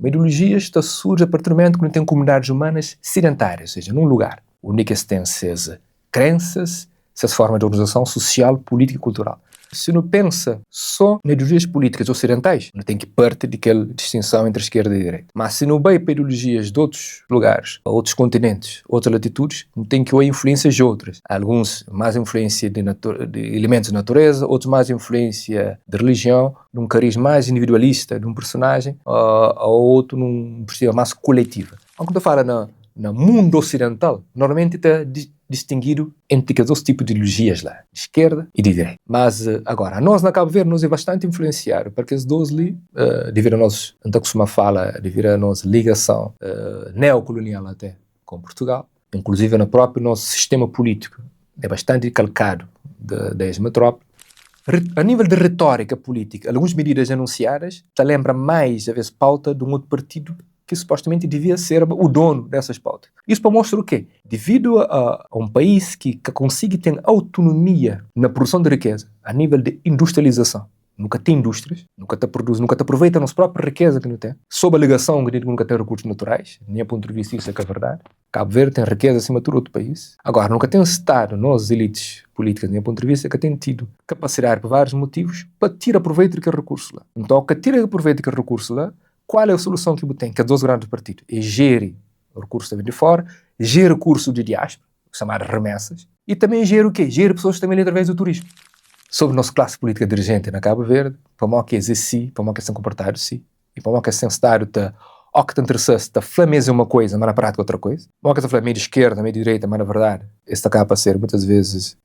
Uma ideologia está surge a partir do momento que não tem comunidades humanas sedentárias, ou seja, num lugar. O único que tem suas crenças, suas formas de organização social, política e cultural. Se não pensa só em ideologias políticas ocidentais, não tem que partir daquela distinção entre esquerda e direita. Mas se não vai para ideologias de outros lugares, outros continentes, outras latitudes, não tem que haver influências de outras. Alguns mais influência de elementos de natureza, outros mais influência de religião, de um carisma mais individualista de um personagem, ou outro num perspectiva mais coletiva. Quando eu falo no mundo ocidental, normalmente está distinguido entre dois tipos de ideologias lá, de esquerda e de direita. Mas agora, nós na Cabo Verde nos é bastante influenciado, porque os dois ali, devido a nós, então costuma falar, devido a nossa ligação neocolonial até com Portugal, inclusive no próprio nosso sistema político, é bastante calcado da ex-metrópole. A nível de retórica política, algumas medidas anunciadas te lembram mais, às vezes, pauta de um outro partido que supostamente devia ser o dono dessas pautas. Isso para mostrar o quê? Devido a um país que consiga ter autonomia na produção de riqueza, a nível de industrialização, nunca tem indústrias, nunca te produz, nunca te aproveita a nossa própria riqueza que não tem, sob a alegação que nunca tem recursos naturais, nem a ponto de vista isso é que é verdade. Cabo Verde tem riqueza acima de todo outro país. Agora, nunca tem um Estado, nós elites políticas, nem a ponto de vista que tem tido capacidade, por vários motivos, para tirar proveito daquele recurso lá. Então, que tira proveito daquele recurso lá, qual é a solução que tem? Que é dos grandes partidos. É gerir o recurso de fora, gerir recurso de diáspora, chamado remessas, e também gerir o quê? Gerir pessoas também através do turismo. Sobre a nossa classe política dirigente na Cabo Verde, para mal que existe, para mal que são comportados, e para mal que são Estado ou que te interessasse, te flameza uma coisa, mas na prática outra coisa. Mal que te flameza meio de esquerda, meio de direita, mas na verdade, esse acaba a ser muitas vezes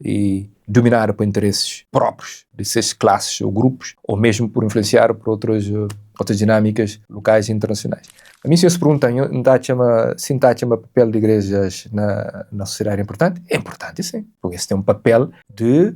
dominado por interesses próprios de seis classes ou grupos, ou mesmo por influenciar por outras dinâmicas locais e internacionais. A mim, se eu se perguntam, se o papel de igrejas na sociedade é importante? É importante, sim. Porque esse tem um papel de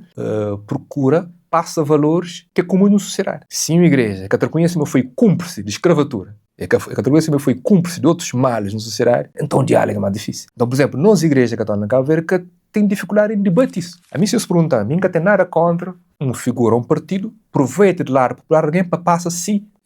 procura, passa valores que é comum na sociedade. Se uma igreja que reconhece que foi cúmplice de escravatura, que reconhece que foi cúmplice de outros males na sociedade, então o diálogo é mais difícil. Então, por exemplo, nós igrejas católicas na Cabo Verde que têm dificuldade em debater isso. A mim, se eu se perguntar, nunca tem nada contra uma figura, um partido, aproveita de lado popular alguém para passar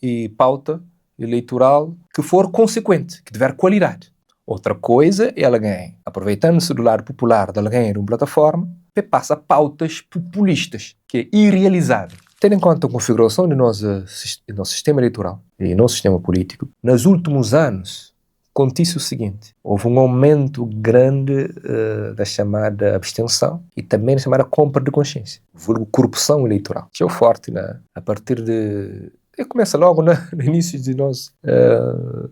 e pauta eleitoral que for consequente, que tiver qualidade. Outra coisa é alguém, aproveitando-se do lado popular de alguém numa plataforma, que passa pautas populistas, que é irrealizável. Tendo em conta a configuração do nosso sistema eleitoral e nosso sistema político, nos últimos anos, acontece o seguinte: houve um aumento grande da chamada abstenção e também da chamada compra de consciência, vulgo corrupção eleitoral. Que é o forte, né? A partir de... começa logo no início de nós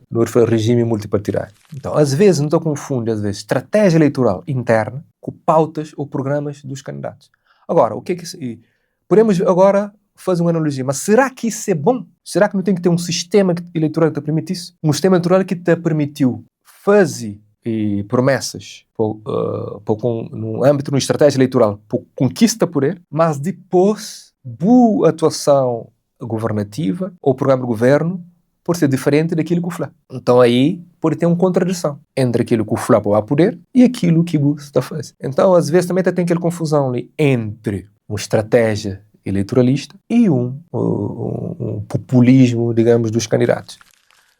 no regime multipartidário. Então, às vezes, não estou confundindo, às vezes, estratégia eleitoral interna com pautas ou programas dos candidatos. Agora, o que é que... podemos agora fazer uma analogia, mas será que isso é bom? Será que não tem que ter um sistema eleitoral que te permite isso? Um sistema eleitoral que te permitiu fazer promessas no âmbito de uma estratégia eleitoral para conquista de poder, mas depois, boa atuação governativa ou programa de governo por ser diferente daquilo que o FLA. Então aí pode ter uma contradição entre aquilo que o FLA pode poder e aquilo que o está a fazer. Então às vezes também tem aquela confusão ali entre uma estratégia eleitoralista e um populismo, digamos, dos candidatos.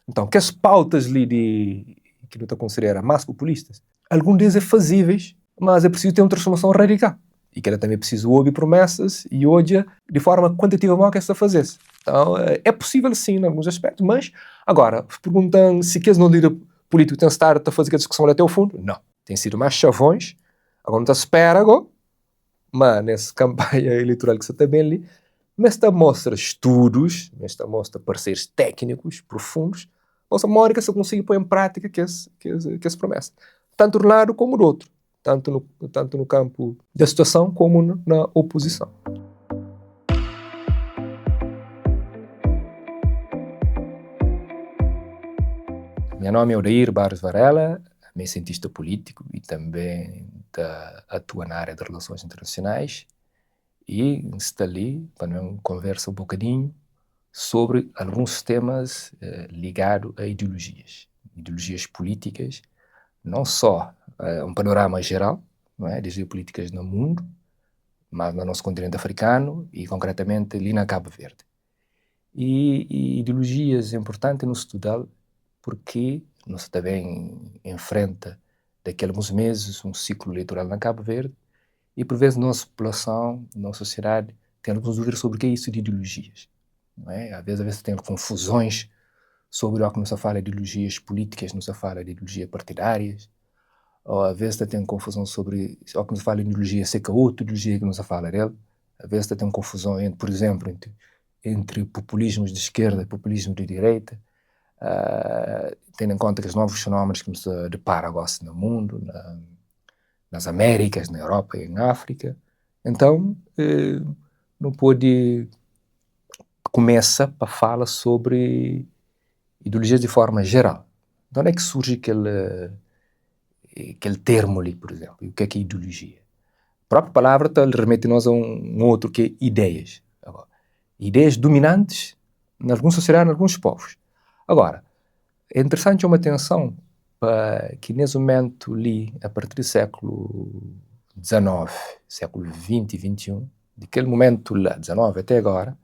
Então, que as pautas ali que não está considerada mais populistas, alguns deles é fazíveis, mas é preciso ter uma transformação radical. E que era também preciso ouvir promessas e hoje de forma quantitativa mal que essa fazesse. Então, é possível sim, em alguns aspectos, mas agora, perguntando se que não líder político tem estado a fazer a discussão até o fundo, não. Tem sido mais chavões, agora não está espera agora, mas nessa campanha eleitoral que você está bem ali, mas está mostra estudos, mas está mostra pareceres técnicos, profundos, mostra uma hora que você consiga pôr em prática que essa promessa. Tanto de um lado como do outro. Tanto no campo da situação como na oposição. Meu nome é Odair Barros Varela, sou cientista político e também atuo na área de relações internacionais e estou ali para conversar um bocadinho sobre alguns temas ligados a ideologias políticas, não só um panorama geral, não é, de geopolíticas no mundo, mas no nosso continente africano e concretamente ali na Cabo Verde. E ideologias importantes no estudar porque nós também enfrenta daqui a alguns meses um ciclo eleitoral na Cabo Verde e por vezes nossa população, nossa sociedade tem algumas dúvidas sobre o que é isso de ideologias, não é? Às vezes tem confusões sobre o que não se fala de ideologias políticas, não se fala de ideologias partidárias, ou às vezes tem confusão sobre o que não se fala de ideologia seca outra ideologia que não se fala dela, às vezes tem confusão, por exemplo, entre populismos de esquerda e populismo de direita, tendo em conta que os novos fenómenos que nos depara agora no mundo, nas Américas, na Europa e na África. Então, não pode começa para falar sobre ideologias de forma geral. De onde é que surge aquele termo ali, por exemplo? O que é ideologia? A própria palavra remete-nos a um outro que é ideias. Agora, ideias dominantes em algumas sociedades, em alguns povos. Agora, é interessante uma atenção para que nesse momento ali, a partir do século XIX, século XX e XXI, daquele momento lá, 19 até agora,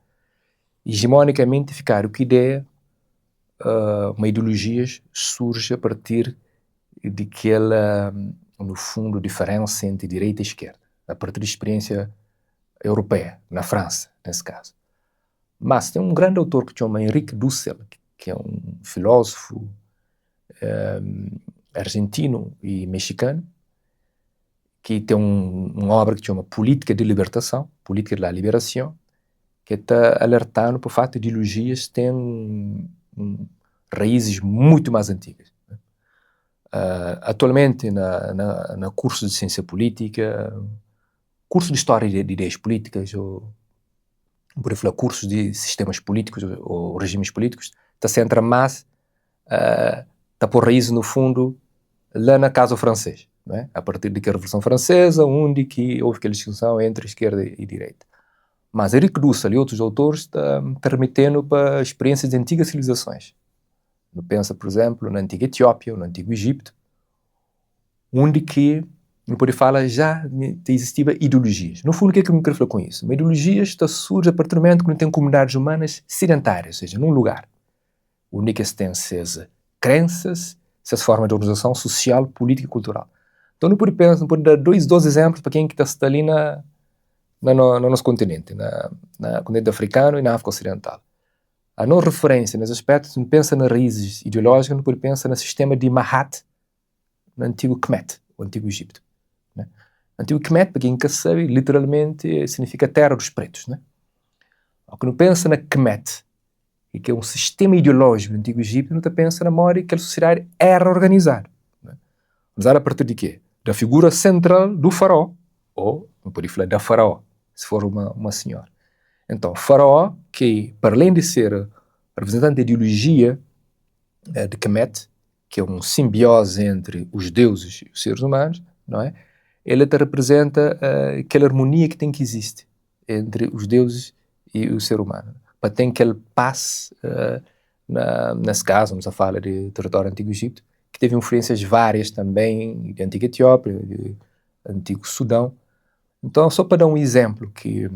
hegemonicamente ficaram que ideia, uma ideologia surge a partir daquela, no fundo, diferença entre direita e esquerda, a partir da experiência europeia, na França, nesse caso. Mas tem um grande autor que se chama Henrique Dussel, que é um filósofo argentino e mexicano, que tem uma obra que se chama Política de Libertação, Política da Liberação, que está alertando para o fato de ideologias têm raízes muito mais antigas. Atualmente, na curso de ciência política, curso de história de ideias políticas, ou por falar cursos de sistemas políticos ou regimes políticos, está centra mais, está por raiz no fundo lá na casa francês, não é? A partir da Revolução Francesa, onde que houve aquela distinção entre esquerda e direita. Mas Henrique Dussel e outros autores estão remetendo para experiências de antigas civilizações. Pensa, por exemplo, na antiga Etiópia ou no antigo Egito, onde que não pode falar já existiam ideologias. No fundo, o que é que eu me quero falar com isso? Uma ideologia surge a partir do momento que não tem comunidades humanas sedentárias, ou seja, num lugar. Onde que se tem essas crenças, essas formas de organização social, política e cultural. Então, não pode dar dois exemplos para quem que está ali no nosso continente, no continente africano e na África Ocidental. A não referência nos aspectos, não pensa nas raízes ideológicas, não pode pensar no sistema de Mahat, no antigo Kemet, o antigo Egito. Né? O antigo Kemet, para quem sabe, literalmente significa terra dos pretos. Né? O que não pensa na Kemet, que é um sistema ideológico do antigo Egito, não pensa na memória que a sociedade era organizada. Né? Mas a partir de quê? Da figura central do faraó, ou, não pode falar da faraó, se for uma senhora. Então, faraó, que para além de ser representante da ideologia de Kemet, que é uma simbiose entre os deuses e os seres humanos, não é? Ele te representa aquela harmonia que tem que existir entre os deuses e o ser humano. Para ter aquele paz, nesse caso, vamos a falar de território antigo Egito, que teve influências várias também, de antiga Etiópia, de antigo Sudão. Então, só para dar um exemplo que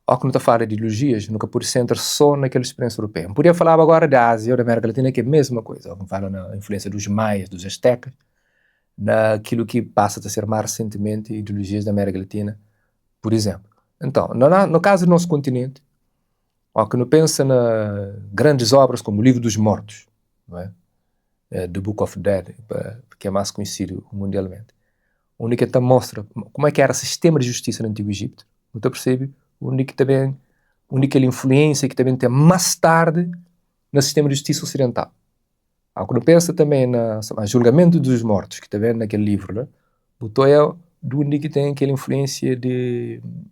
ao que não está a falar de ideologias, nunca pode centrar só naquela experiência europeia. Podia falar agora da Ásia ou da América Latina, que é a mesma coisa. Vamos falar na influência dos maias, dos astecas, naquilo que passa a ser mais recentemente ideologias da América Latina, por exemplo. Então, no caso do nosso continente, ao que não pensa na grandes obras como o Livro dos Mortos, não é? The Book of Dead, que é mais conhecido mundialmente, onde que mostra como é que era o sistema de justiça no Antigo Egito, não percebe? Onde que ele influência que também tem mais tarde no sistema de justiça ocidental. Quando pensa também no julgamento dos mortos, que está vendo naquele livro, né? Botou onde que tem aquela influência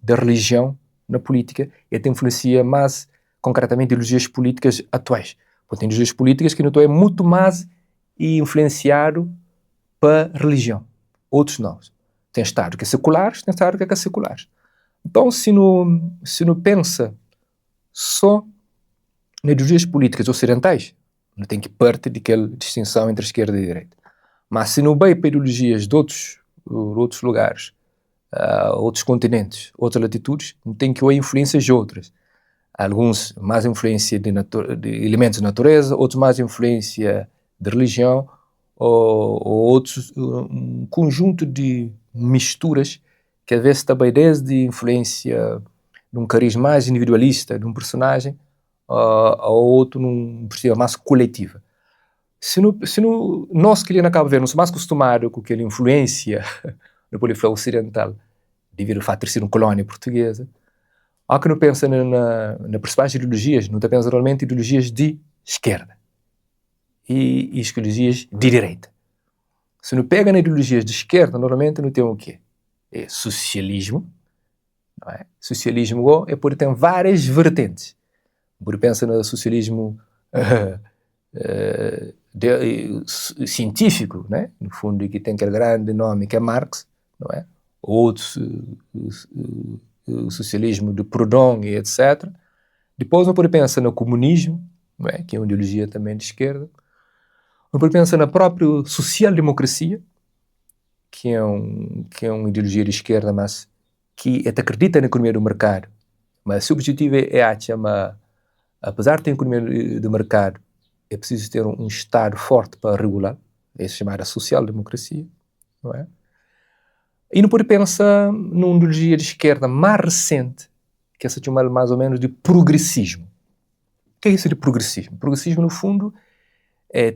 da religião na política e até influencia mais concretamente ideologias políticas atuais. Porque tem ideologias políticas que não é muito mais influenciado para religião. Outros não. Tem Estado que é seculares, tem Estado que é seculares. Então, se não pensa só nas ideologias políticas ocidentais, não tem que partir daquela distinção entre esquerda e direita. Mas se não vai para ideologias de outros lugares, outros continentes, outras latitudes, tem que haver influências de outras. Alguns mais influência de elementos de natureza, outros mais influência de religião, ou outros um conjunto de misturas que às vezes também desde influência de um carisma mais individualista de um personagem a outro num perspectiva mais coletiva. Se nós que ele acaba vendo, mais acostumado com aquela influência do poliflor ocidental, devido ao fato de ter sido uma colónia portuguesa, há que não pensa na principais ideologias, não pensa realmente em ideologias de esquerda e ideologias de direita. Se não pega nas ideologias de esquerda, normalmente não tem o quê? É socialismo, não é? Socialismo pode ter várias vertentes. Por pensa no socialismo científico, né? No fundo, que tem aquele grande nome que é Marx, não é? Outros, o socialismo de Proudhon e etc. Depois não pode pensar no comunismo, não é? Que é uma ideologia também de esquerda. Não pode pensar na própria social-democracia, que é uma ideologia de esquerda, mas que até acredita na economia do mercado. Mas o objetivo apesar de ter economia de mercado, é preciso ter um Estado forte para regular, é chamada social-democracia, não é? E não pode pensar numa ideologia de esquerda mais recente, que é chamada mais ou menos de progressismo. O que é isso de progressismo? Progressismo, no fundo,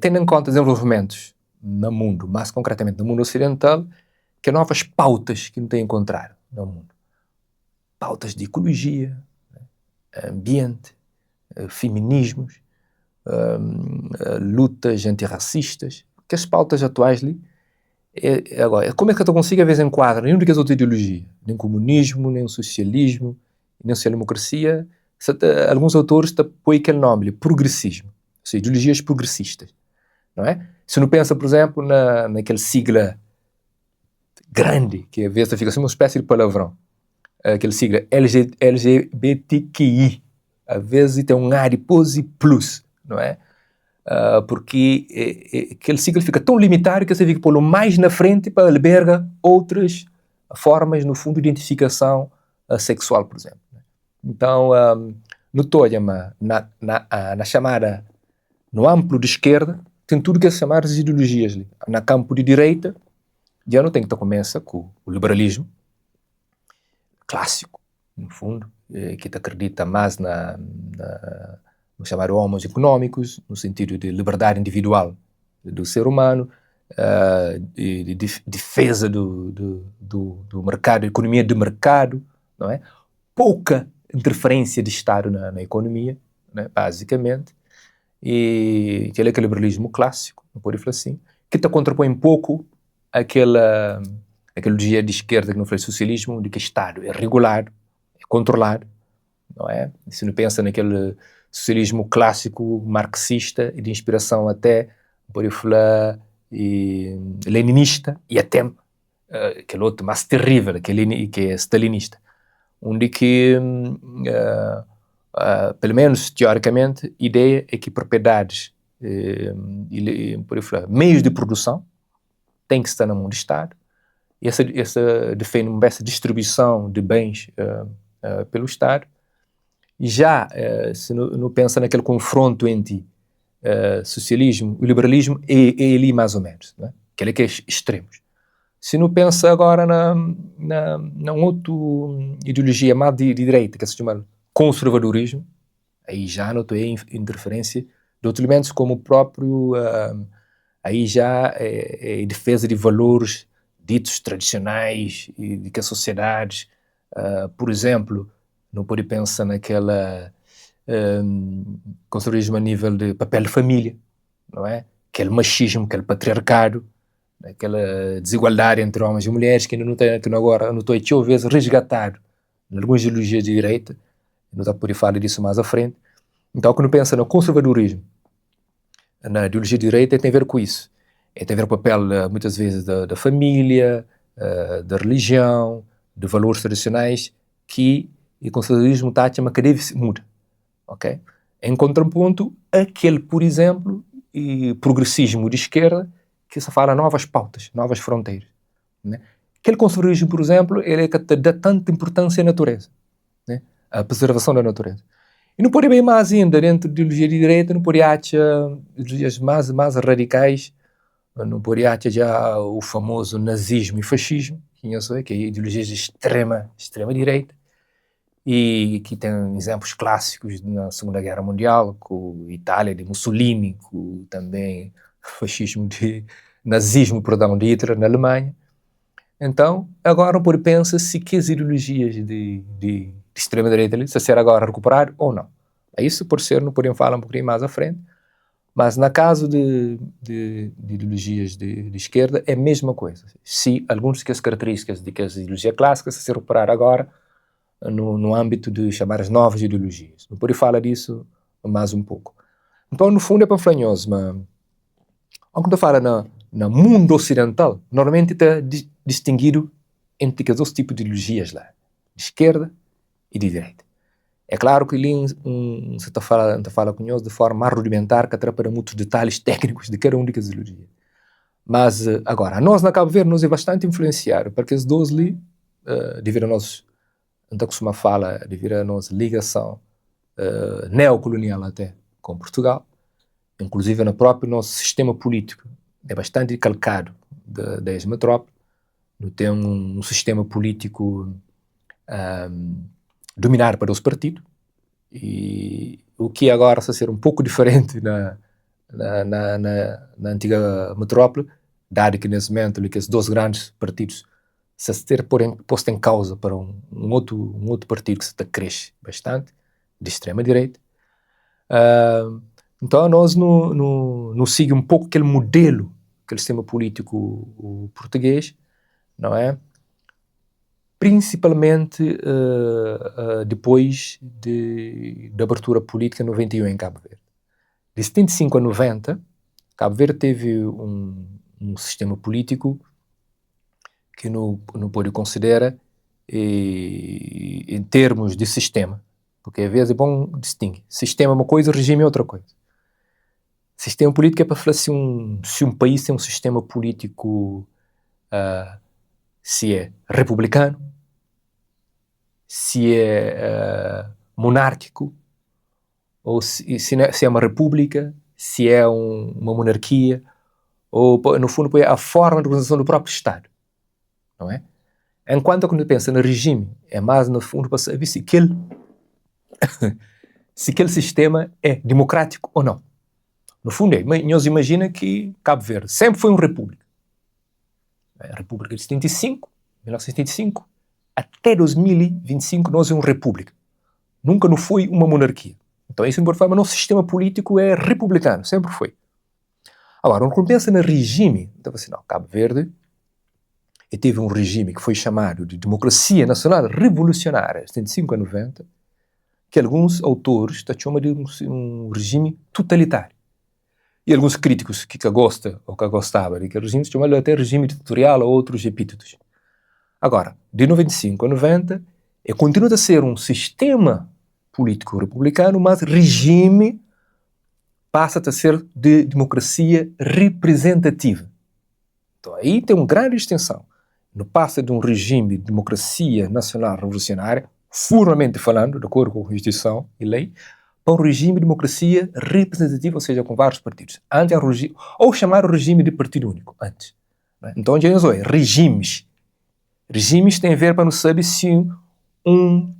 tendo em conta desenvolvimentos no mundo, mais concretamente no mundo ocidental, que novas pautas que não tem encontrado no mundo. Pautas de ecologia, ambiente, feminismos, lutas antirracistas, que as pautas atuais ali. Agora, como é que eu consigo, às vezes, enquadrar nenhuma das outras ideologias? Nem comunismo, nem o socialismo, nem a social-democracia. Alguns autores põem aquele nome, progressismo, ou seja, ideologias progressistas, não é? Se não pensa, por exemplo, naquela sigla grande, que às vezes fica assim uma espécie de palavrão, aquela sigla LGBTQI, às vezes tem um ar de pose plus, não é? Porque aquele sigla fica tão limitado que você fica pô-lo mais na frente para albergar outras formas, no fundo, de identificação sexual, por exemplo. Então, no Toyama, na chamada, no amplo de esquerda, tem tudo que é chamar de ideologias ali. Na campo de direita, já não tem que começar com o liberalismo clássico, no fundo, que acredita mais no chamado homos econômicos, no sentido de liberdade individual do ser humano, de defesa do mercado, economia de mercado, não é? Pouca interferência de Estado na economia, né? Basicamente, e aquele liberalismo clássico, não pode falar assim, que contrapõe um pouco aquele dia de esquerda que não foi socialismo, de que o Estado é regulado, é controlado, não é? E se não pensa naquele socialismo clássico marxista e de inspiração até, pode falar, leninista e até aquele outro mais terrível, que é stalinista, onde que, pelo menos teoricamente, a ideia é que propriedades, pode falar, meios de produção têm que estar na mão do Estado, e essa defende essa distribuição de bens pelo Estado. E já, se não pensa naquele confronto entre socialismo e liberalismo, é ali mais ou menos, né? Aquele que é extremos. Se não pensa agora na outra ideologia mais de direita, que se chama conservadorismo, aí já não tem interferência de outros elementos como o próprio, aí já é defesa de valores ditos tradicionais e de que as sociedades, por exemplo, não pode pensar naquela conservadorismo a nível de papel de família, não é? Aquele machismo, aquele patriarcado, aquela desigualdade entre homens e mulheres que ainda não tem, que agora não estou a vezes resgatado em algumas ideologias de direita, não está a poder falar disso mais à frente. Então, quando pensa no conservadorismo, na ideologia de direita, tem a ver com isso. Tem a ver com o papel, muitas vezes, da família, da religião, de valores tradicionais, que o conservadorismo está a chamar que deve mudar. Okay? Em contraponto, aquele, por exemplo, progressismo de esquerda, que se fala novas pautas, novas fronteiras. Né? Aquele conservadorismo, por exemplo, ele é que dá tanta importância à natureza, né? À preservação da natureza. E não pode bem mais ainda, dentro de ideologia de direita, não pode achar ideologias mais radicais, não pode achar já o famoso nazismo e fascismo, que é ideologias de extrema direita, e que tem exemplos clássicos na Segunda Guerra Mundial, com a Itália de Mussolini, com também nazismo, perdão, de Hitler na Alemanha. Então, agora não pode pensar se que as ideologias de extrema-direita se ser agora recuperar ou não. Isso pode ser, não podemos falar um pouquinho mais à frente, mas no caso de ideologias de esquerda é a mesma coisa. Se algumas das características de que as ideologias clássicas se recuperar agora no âmbito de chamar as novas ideologias. Não pode falar disso mais um pouco. Então, no fundo, é panflanhoso, mas quando fala no mundo ocidental, normalmente está distinguido entre os dois tipos de ideologias lá, de esquerda e de direita. É claro que ali você está falando com nós de forma mais rudimentar, que atrapalha muitos detalhes técnicos de cada uma das ideologias. Mas, agora, nós na Cabo Verde nos é bastante influenciado, porque os dois ali, devido a nós, então costuma falar, devido a nossa ligação neocolonial até com Portugal, inclusive no próprio nosso sistema político, é bastante calcado da ex-metrópole, não tem um sistema político dominado para os partidos, e o que agora está a ser um pouco diferente na antiga metrópole, dado que nesse momento que os dois grandes partidos se ter posto em causa para um outro partido que se cresce bastante, de extrema-direita. Então nós não seguimos um pouco aquele modelo, aquele sistema político português, não é? Principalmente depois da abertura política em 91 em Cabo Verde. De 75 a 90, Cabo Verde teve um sistema político que não pode considerar em termos de sistema, porque às vezes é bom distinguir. Sistema é uma coisa, regime é outra coisa. Sistema político é para falar se um país tem um sistema político se é republicano, se é monárquico, ou se é uma república, se é uma monarquia, ou, no fundo, a forma de organização do próprio Estado, não é? Enquanto quando pensa no regime, é mais, no fundo, para saber se aquele sistema é democrático ou não. No fundo, nós imagina que Cabo Verde sempre foi uma república. A República de 1975, até 2025 nós é uma república. Nunca não foi uma monarquia. Então isso, por forma, nosso sistema político é republicano, sempre foi. Agora, quando pensa no regime, então assim, não, Cabo Verde teve um regime que foi chamado de Democracia Nacional Revolucionária, de 75 a 90, que alguns autores chamam de um regime totalitário. E alguns críticos que gostam ou que gostavam de que regime chamam até regime ditatorial ou outros epítetos. Agora, de 95 a 90, continua a ser um sistema político republicano, mas regime passa a ser de democracia representativa. Então aí tem uma grande extensão. No passa de um regime de democracia nacional revolucionária, formalmente falando, de acordo com a Constituição e lei, para um regime de democracia representativa, ou seja, com vários partidos. Antes era ou chamar o regime de partido único, antes. Então, já é regimes. Regimes têm a ver para não saber se um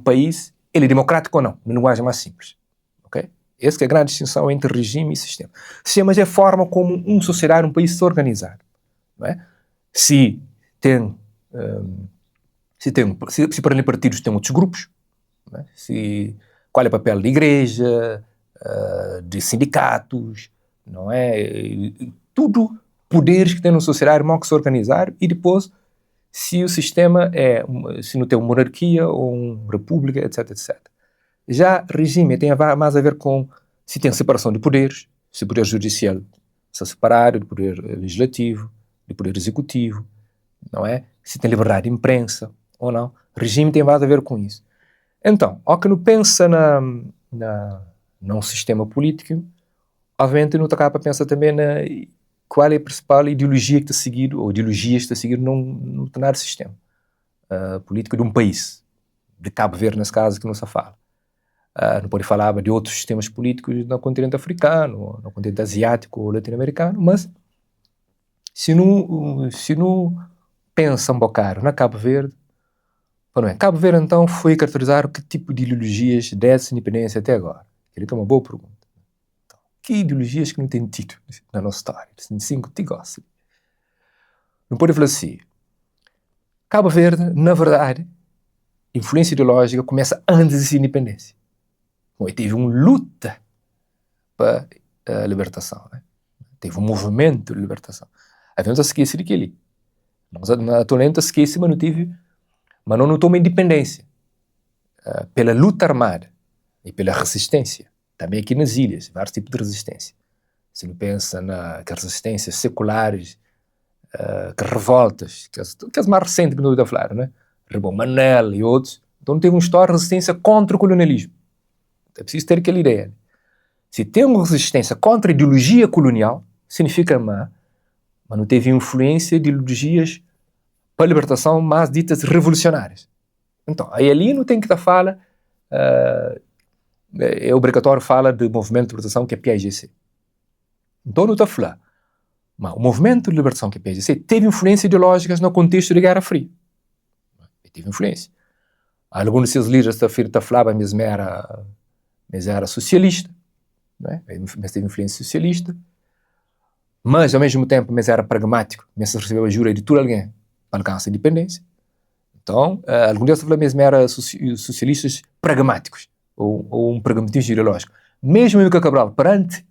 país ele é democrático ou não, na linguagem mais simples. Okay? Essa é a grande distinção entre regime e sistema. Sistemas é a forma como uma sociedade, um país se organizar. Não é? Se para ali partidos tem outros grupos, não é? Qual é o papel da igreja, de sindicatos, não é? Tudo poderes que tem na sociedade, mal que se organizar, e depois se o sistema se não tem uma monarquia ou uma república, etc, etc. Já regime tem mais a ver com se tem separação de poderes, se o poder judicial se separado do poder legislativo, do poder executivo, não é? Se tem liberdade de imprensa ou não. Regime tem mais a ver com isso. Então, ao que não pensa num sistema político, obviamente não acaba a pensar também qual é a principal ideologia que está seguido, ou ideologias que está seguido num determinado sistema político de um país, de Cabo Verde, nesse caso, que não se fala. Não pode falar de outros sistemas políticos no continente africano, no continente asiático ou latino-americano, mas se não pensa um bocado na Cabo Verde, Cabo Verde então foi caracterizar que tipo de ideologias dessa independência até agora? Ele tem uma boa pergunta. Então, que ideologias que não tem tido na nossa história? Cinco que gostam. Não pode falar assim. Cabo Verde, na verdade, influência ideológica começa antes da independência. Bom, teve uma luta para a libertação, né? Teve um movimento de libertação. A gente não esquece daquele. Nós atualmente esquece, mas não toma independência pela luta armada e pela resistência. Também aqui nas ilhas, vários tipos de resistência. Se não pensa nas resistências seculares, que revoltas, que as mais recentes que nós estamos a falar, né? Rebão Manel e outros. Então teve uma história de resistência contra o colonialismo. É preciso ter aquela ideia. Né? Se tem uma resistência contra a ideologia colonial, significa mas não teve influência de ideologias para a libertação mais ditas revolucionárias. Então, aí ali não tem que falar, é obrigatório falar do movimento de libertação que é PAIGC. Então não está a falar. Mas o movimento de libertação que é PAIGC teve influências ideológicas no contexto da Guerra Fria. Teve influência. Alguns de seus líderes falavam mesmo era socialista, né? Mas teve influência socialista, mas ao mesmo tempo mas era pragmático, mas recebeu ajuda de todo alguém para alcançar a independência. Então, alguns deles falavam mesmo eram socialistas pragmáticos, ou um pragmatismo ideológico. Mesmo Amílcar Cabral, perante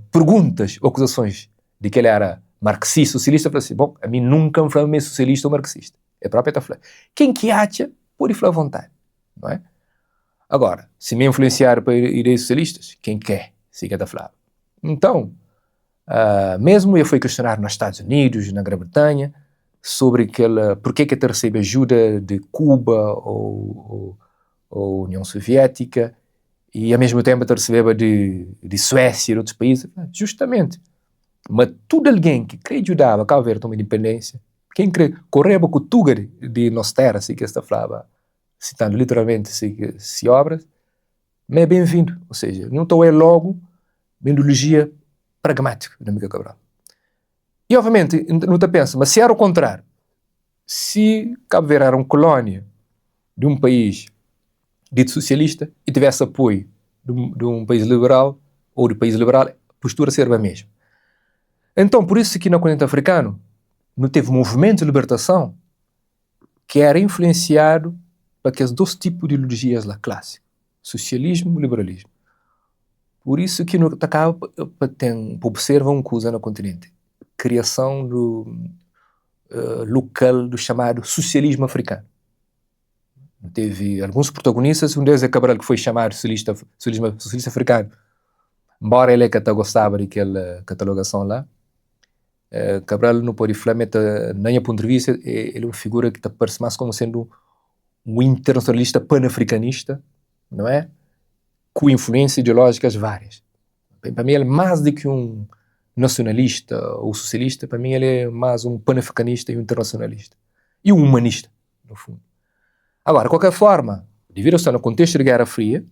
perguntas ou acusações de que ele era marxista, socialista, falou assim, bom, a mim nunca me falou mesmo socialista ou marxista. É próprio está falando. Quem que acha, pode falar à vontade, não é? Agora, se me influenciar para ideias socialistas, quem quer, se quer falar. Então, mesmo eu fui questionar nos Estados Unidos, na Grã-Bretanha, sobre por que ele recebe ajuda de Cuba ou União Soviética e ao mesmo tempo ele recebeu de Suécia e outros países, justamente. Mas todo alguém que queria ajudar a Cabo Verde a tomar independência, quem queria correr para o tuga de nossa terra, se que esta falava, citando literalmente se obras, mas é bem-vindo. Ou seja, não estou logo uma ideologia pragmática da Amílcar Cabral. E obviamente, não te pensa, mas se era o contrário, se Cabo Verde era uma colónia de um país dito socialista e tivesse apoio de um país liberal, ou de país liberal, a postura seria a mesma. Então, por isso que no continente africano não teve movimento de libertação que era influenciado por aqueles dois tipos de ideologias lá clássicas, socialismo e liberalismo. Por isso que não acaba para observar uma coisa no continente, criação do local do chamado socialismo africano. Teve alguns protagonistas, um deles é Cabral, que foi chamado socialista africano, embora ele até gostava daquela catalogação lá. Cabral não pode falar, mas na minha ponto de vista, ele é uma figura que parece mais como sendo um internacionalista pan-africanista, não é? Com influências ideológicas várias. Para mim ele é mais do que um nacionalista ou socialista, para mim ele é mais um pan-africanista e um internacionalista. E um humanista, no fundo. Agora, de qualquer forma, devido a estar no contexto da Guerra Fria,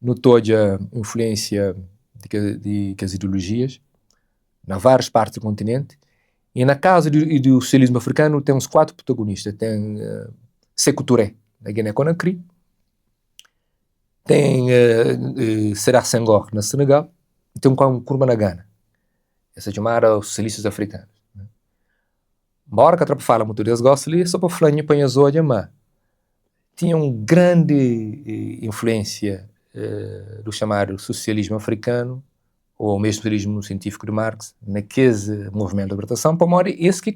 notou a influência de as ideologias em várias partes do continente, e na casa do socialismo africano temos 4 protagonistas. Tem Sékou Touré, na Guiné-Conakry, tem Sédar Senghor, na Senegal, e tem um Nkrumah na Gana. Essa é chamada os socialistas africanos. Embora que a tropa fala muito deles gostam ali, só para falar em Panhazoia, mas tinha uma grande influência do chamado socialismo africano, ou mesmo socialismo científico de Marx, naquele movimento de libertação, para uma esse que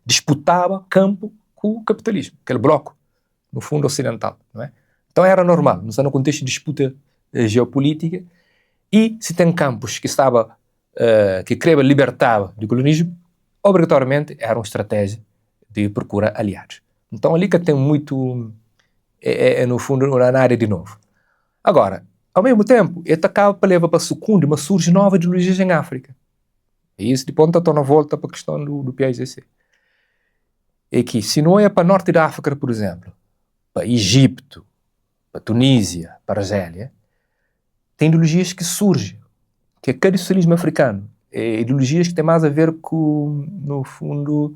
disputava campo com o capitalismo, aquele bloco, no fundo ocidental, não é? Então era normal, não está no contexto de disputa geopolítica, e se tem campos que queria libertar do colonialismo, obrigatoriamente era uma estratégia de procurar aliados. Então ali que tem muito, no fundo, na área de novo. Agora, ao mesmo tempo, ele acaba para levar para a segunda, mas surge nova ideologias em África. E isso de ponta está na volta para a questão do PAIGC. É que, se não é para o norte da África, por exemplo, para Egito, para a Tunísia, para a Argélia, tem ideologias que surgem, que é cada socialismo africano. É ideologias que têm mais a ver com, no fundo,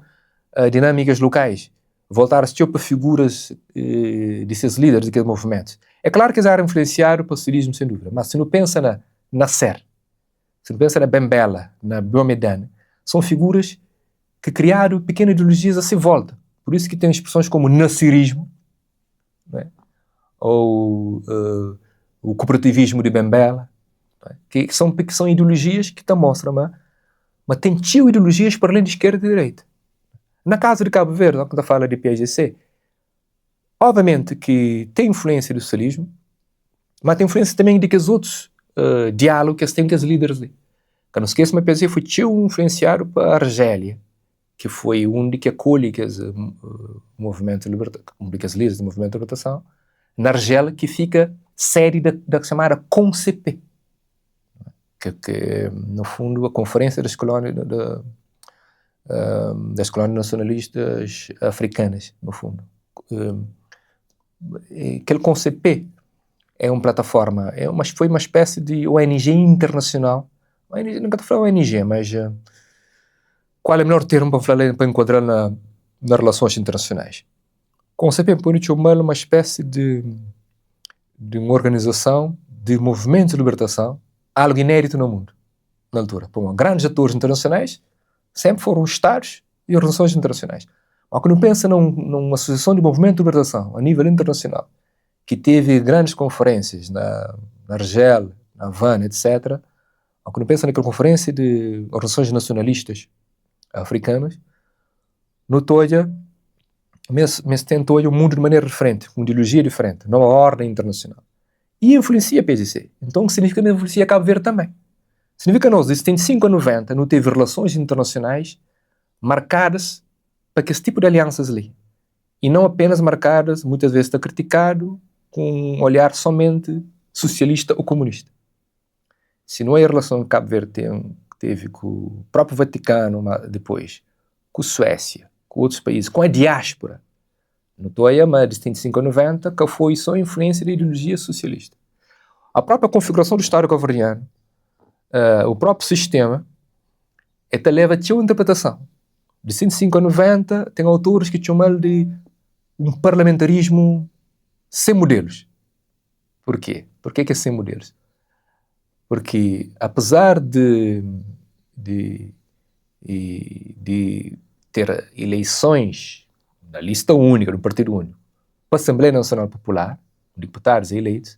dinâmicas locais. Voltar a assistir para figuras de seus líderes daqueles movimentos. É claro que eles eram influenciados pelo socialismo, sem dúvida, mas se não pensa na Nasser, se não pensa na Bembela, na Boumediene, são figuras que criaram pequenas ideologias a sua volta. Por isso que tem expressões como nasserismo, né? Ou o cooperativismo de Bembela, né? que são ideologias que te mostram, mas tem ideologias para além de esquerda e direita. Na casa de Cabo Verde, quando fala de PAIGC, obviamente que tem influência do socialismo, mas tem influência também de que os outros diálogos que eles têm com os líderes ali. Que não se esqueça, mas o PAIGC foi influenciado para a Argélia, que foi onde que acolhe que os movimentos de libertação, que os líderes do movimento de libertação, na Argélia, que fica sede da chamada CONCP, que no fundo a Conferência das Colónias Nacionalistas Africanas, no fundo. Aquele CONCP é uma plataforma, foi uma espécie de ONG internacional. ONG, nunca estou falando ONG, mas qual é o melhor termo para enquadrar nas relações internacionais? CONCP põe uma espécie de uma organização de movimentos de libertação, algo inédito no mundo, na altura. Grandes atores internacionais sempre foram os Estados e organizações internacionais. Mas quando pensa numa associação de movimento de libertação a nível internacional, que teve grandes conferências na Argélia, na Havana, etc., quando pensa naquela conferência de organizações nacionalistas africanas, notou-se tentou o mundo de maneira diferente, com ideologia diferente, numa ordem internacional. E influencia a PAIGC. Então significa que influencia Cabo Verde também. Significa que nós, de 75 a 90, não teve relações internacionais marcadas para esse tipo de alianças ali. E não apenas marcadas, muitas vezes está criticado, com um olhar somente socialista ou comunista. Se não é a relação que Cabo Verde teve com o próprio Vaticano depois, com a Suécia, com outros países, com a diáspora, não estou aí, mas de 75 a 90, que foi só influência da ideologia socialista. A própria configuração do Estado cabo-verdiano, o próprio sistema, leva a uma interpretação. De 105 a 90, tem autores que chamam de um parlamentarismo sem modelos. Por quê? Por que é sem modelos? Porque, apesar de ter eleições na lista única, no Partido Único, para a Assembleia Nacional Popular, deputados eleitos,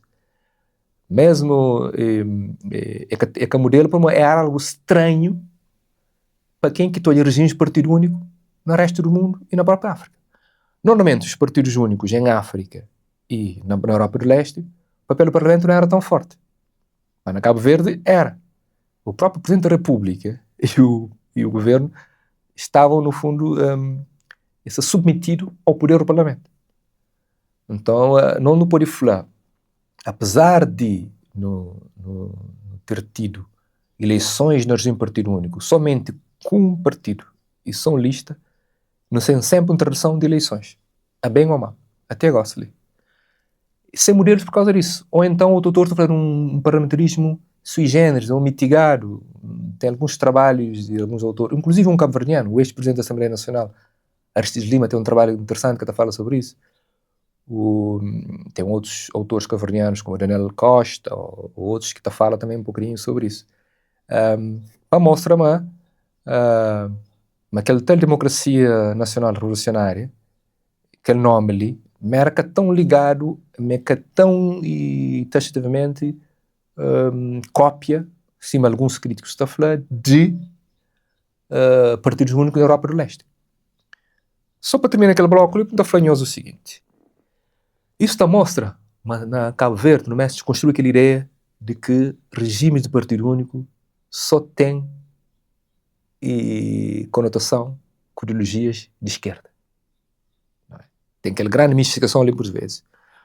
mesmo que o modelo é algo estranho para quem que tem regimes de partido único no resto do mundo e na própria África. Normalmente, os partidos únicos em África e na Europa do Leste, o papel do Parlamento não era tão forte. Mas na Cabo Verde era. O próprio Presidente da República e o Governo estavam, no fundo, submetidos ao poder do Parlamento. Então, não pode falar. Apesar de não ter tido eleições no regime partido único, somente com um partido e são lista, não tem sempre uma tradição de eleições. A bem ou a mal. Até gosto ali. Sem modelos por causa disso. Ou então o doutor está a fazer um parlamentarismo sui generis, ou mitigado. Tem alguns trabalhos de alguns autores, inclusive um cabo-verdiano, o ex-presidente da Assembleia Nacional, Aristides Lima, tem um trabalho interessante que está a falar sobre isso. Tem outros autores cabo-verdianos, como Daniel Costa, ou outros que falam também um pouquinho sobre isso. Para mostrar aquela tal democracia nacional revolucionária, aquele nome ali, merca tão ligado, merca tão taxativamente cópia, sim, alguns críticos estão a falar, de partidos únicos da Europa do Leste. Só para terminar aquele bloco, eu estou falando o seguinte. Isso mostra, na Cabo Verde, no México, construiu aquela ideia de que regimes de partido único só têm conotação com ideologias de esquerda. Tem aquela grande mistificação ali por vezes.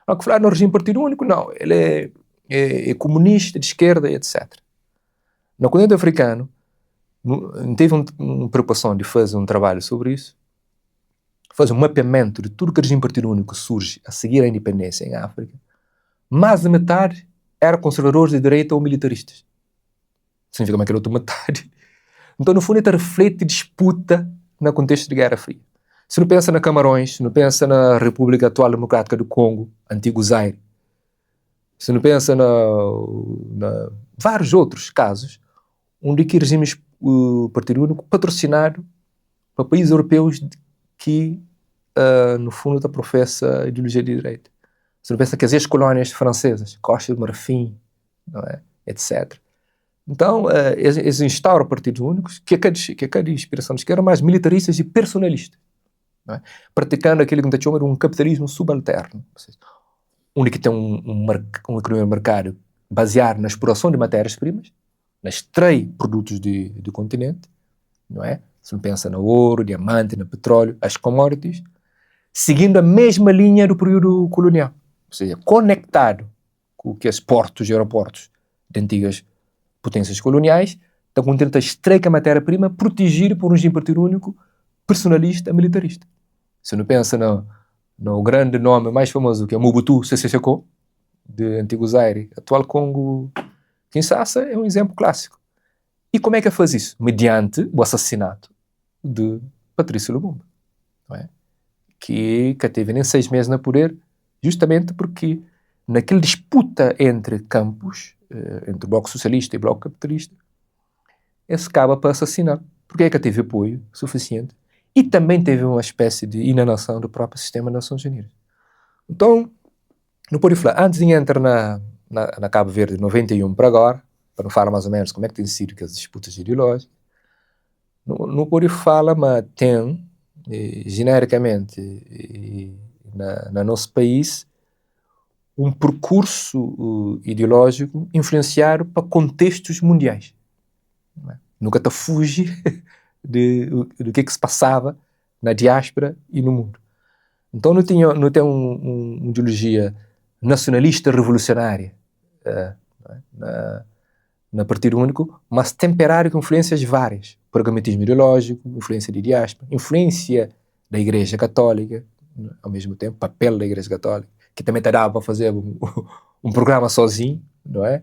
Não, que falar no regime partido único, não. Ele é comunista, de esquerda, etc. No continente africano, não teve uma preocupação de fazer um trabalho sobre isso, fazer um mapeamento de tudo que o regime partido único surge a seguir a independência em África, mais de metade eram conservadores de direita ou militaristas. Significa que aquela outra metade. Então, no fundo, é reflete disputa no contexto de Guerra Fria. Se não pensa na Camarões, se não pensa na República Atual Democrática do Congo, antigo Zaire, se não pensa na vários outros casos, onde que regimes partido único patrocinado para países europeus que, no fundo, professa a ideologia de direita. Se não pensa que as ex-colónias francesas, Costa do Marfim, não é? Etc. Então, eles instauram partidos únicos que a cada inspiração de esquerda mais militaristas e personalistas, não é? Praticando aquilo que a gente chama de um capitalismo subalterno, ou seja, onde que tem uma economia de mercado baseada na exploração de matérias-primas, na extrai produtos do continente, não é? Se não pensa no ouro, diamante, no petróleo, as commodities, seguindo a mesma linha do período colonial, ou seja, conectado com que os portos e aeroportos de antigas potências coloniais, estão com a extrair a matéria-prima protegida por um regime partido único personalista militarista. Se não pensa no grande nome mais famoso, que é Mobutu Sese Seko, de antigo Zaire, atual Congo, Kinshasa, é um exemplo clássico. E como é que faz isso? Mediante o assassinato de Patrício Lumumba, não é? Que teve nem 6 meses no poder, justamente porque naquela disputa entre campos, entre o Bloco Socialista e o Bloco Capitalista, esse acaba para assassinar. Porque é que teve apoio suficiente e também teve uma espécie de inanação do próprio sistema das Nações Unidas. Então, não pode falar, antes de entrar na Cabo Verde de 91 para agora, para não falar mais ou menos como é que tem sido as disputas ideológicas, não pode falar, mas tem, genericamente, no nosso país, um percurso ideológico influenciado para contextos mundiais. Nunca te fuge do que se passava na diáspora e no mundo. Então não tem uma ideologia nacionalista revolucionária na Partido Único, mas temperário com influências várias. Pragmatismo ideológico, influência de diáspora, influência da Igreja Católica, ao mesmo tempo, papel da Igreja Católica, que também te dava para fazer um programa sozinho, não é?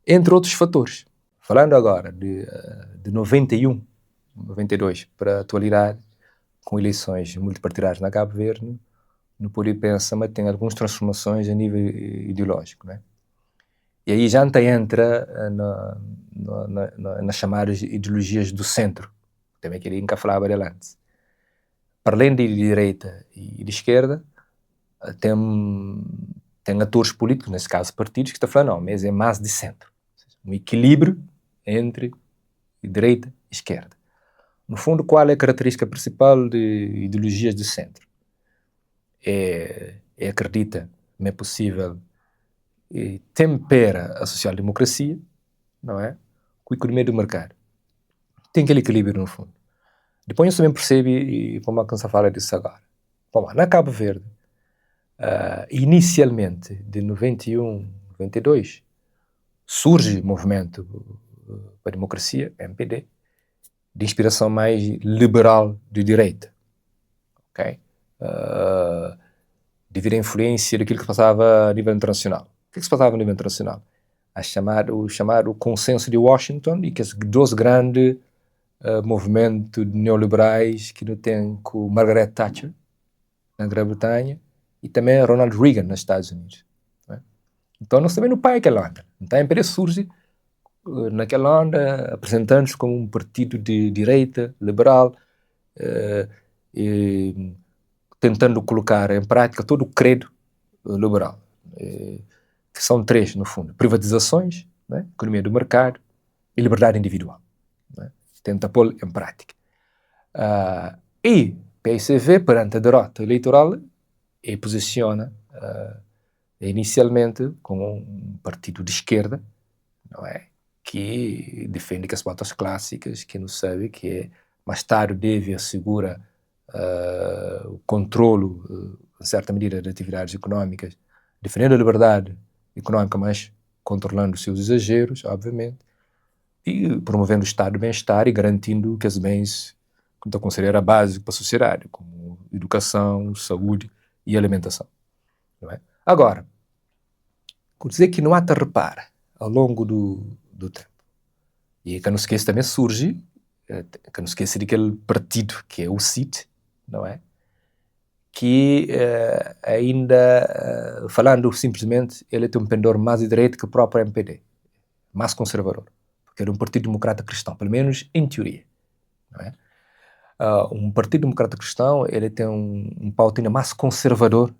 Entre outros fatores. Falando agora de 91, 92 para a atualidade, com eleições multipartidárias na Cabo Verde, no poder pensa, mas tem algumas transformações a nível ideológico, né? E aí já entra nas chamadas ideologias do centro, também que ele nunca falava dele antes. Para além de direita e de esquerda, tem atores políticos, nesse caso partidos, que estão falando, não, mas é mais de centro. Um equilíbrio entre direita e esquerda. No fundo, qual é a característica principal de ideologias de centro? Acredita, não é possível, tempera a social-democracia, não é? Com a economia do mercado. Tem aquele equilíbrio no fundo. Depois você também percebe, e como a Cansa fala disso agora. Bom, na Cabo Verde, inicialmente, de 91, 92, surge o movimento para a democracia, MPD, de inspiração mais liberal de direita, ok? Devido à influência daquilo que se passava a nível internacional. O que se passava a nível internacional? O chamado consenso de Washington, e que é 12 grandes movimentos neoliberais que não tem com Margaret Thatcher na Grã-Bretanha e também Ronald Reagan nos Estados Unidos. Né? Então nós também no pai aquela onda. Então a MPD surge naquela onda, apresentando-se como um partido de direita, liberal, tentando colocar em prática todo o credo liberal, que são 3, no fundo: privatizações, né? Economia do mercado e liberdade individual. Né? Tenta pô-lo em prática. E PSV, perante a derrota eleitoral, posiciona inicialmente como um partido de esquerda, não é? Que defende que as pautas clássicas, que não sabe que mais tarde deve assegurar o controlo, em certa medida, de atividades económicas, defendendo a liberdade económica, mas controlando os seus exageros, obviamente, e promovendo o estado de bem-estar e garantindo que os bens que estão considerados básicos para a sociedade, como educação, saúde e alimentação. Não é? Agora, por dizer que não há de repara ao longo do tempo, e que não se esqueça também surge, que não se esqueça daquele partido que é o CID, não é? Que ainda, falando simplesmente, ele tem um pendor mais de direita que o próprio MPD, mais conservador, porque era um partido democrata cristão, pelo menos em teoria, não é? Um partido democrata cristão, ele tem um pauta ainda mais conservador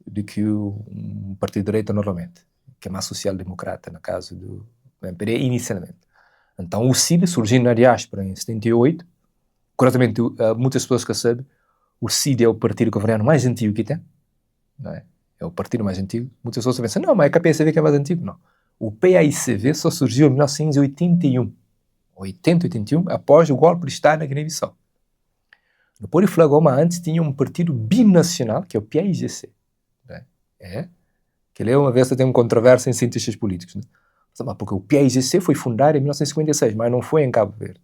do que um partido de direita normalmente, que é mais social-democrata, no caso do MPD, inicialmente. Então o CID, surgindo na diáspora em 78, curiosamente, muitas pessoas que sabem, o CID é o partido governo mais antigo que tem, não é? É o partido mais antigo. Muitas pessoas pensam, não, mas é que a PSV que é mais antigo. Não. O PAICV só surgiu em 1981, 81, após o golpe de Estado na Guiné-Bissau. No Poriflagoma, antes tinha um partido binacional, que é o PAIGC. Que ele uma vez tem uma controvérsia em cientistas políticos. Né? Porque o PAIGC foi fundado em 1956, mas não foi em Cabo Verde.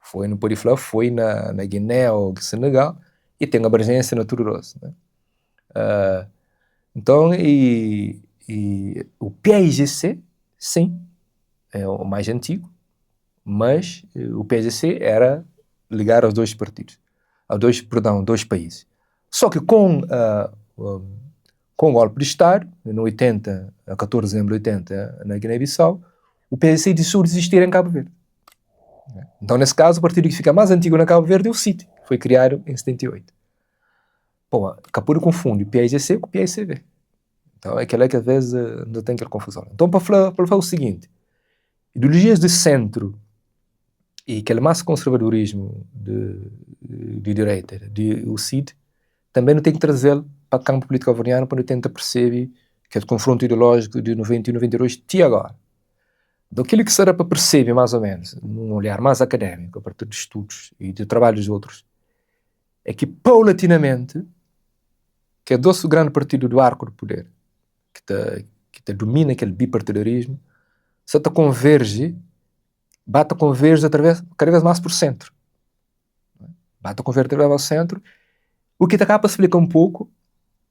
Foi no Poriflá, foi na Guiné ou Senegal, e tem abrangência na Tururoso. Né? Então, o PAIGC, sim, é o mais antigo, mas o PAIGC era ligar aos dois partidos, dois países. Só que com o golpe de Estado, no 80, a 14 de dezembro de 80, na Guiné-Bissau, o PAIGC deixou de existir em Cabo Verde. Então, nesse caso, o partido que fica mais antigo na Cabo Verde é o CIT, que foi criado em 78. Bom, Capura confunde o PAIGC com o PAICV. Então, é aquela que às vezes ainda tem aquela confusão. Então, para falar o seguinte, ideologias de centro e aquele mais conservadorismo de direita, o CID, também não tem que trazê-lo para o campo político cabo-verdiano quando tenta perceber que é o confronto ideológico de 91 e 92 até agora. Daquilo que será para perceber, mais ou menos, num olhar mais académico, a partir de estudos e de trabalhos de outros, é que, paulatinamente, que é doce o grande partido do arco do poder, que domina aquele bipartidarismo, se te converge, através, cada vez mais por centro. Bate converge através ao centro, o que te acaba a explicar um pouco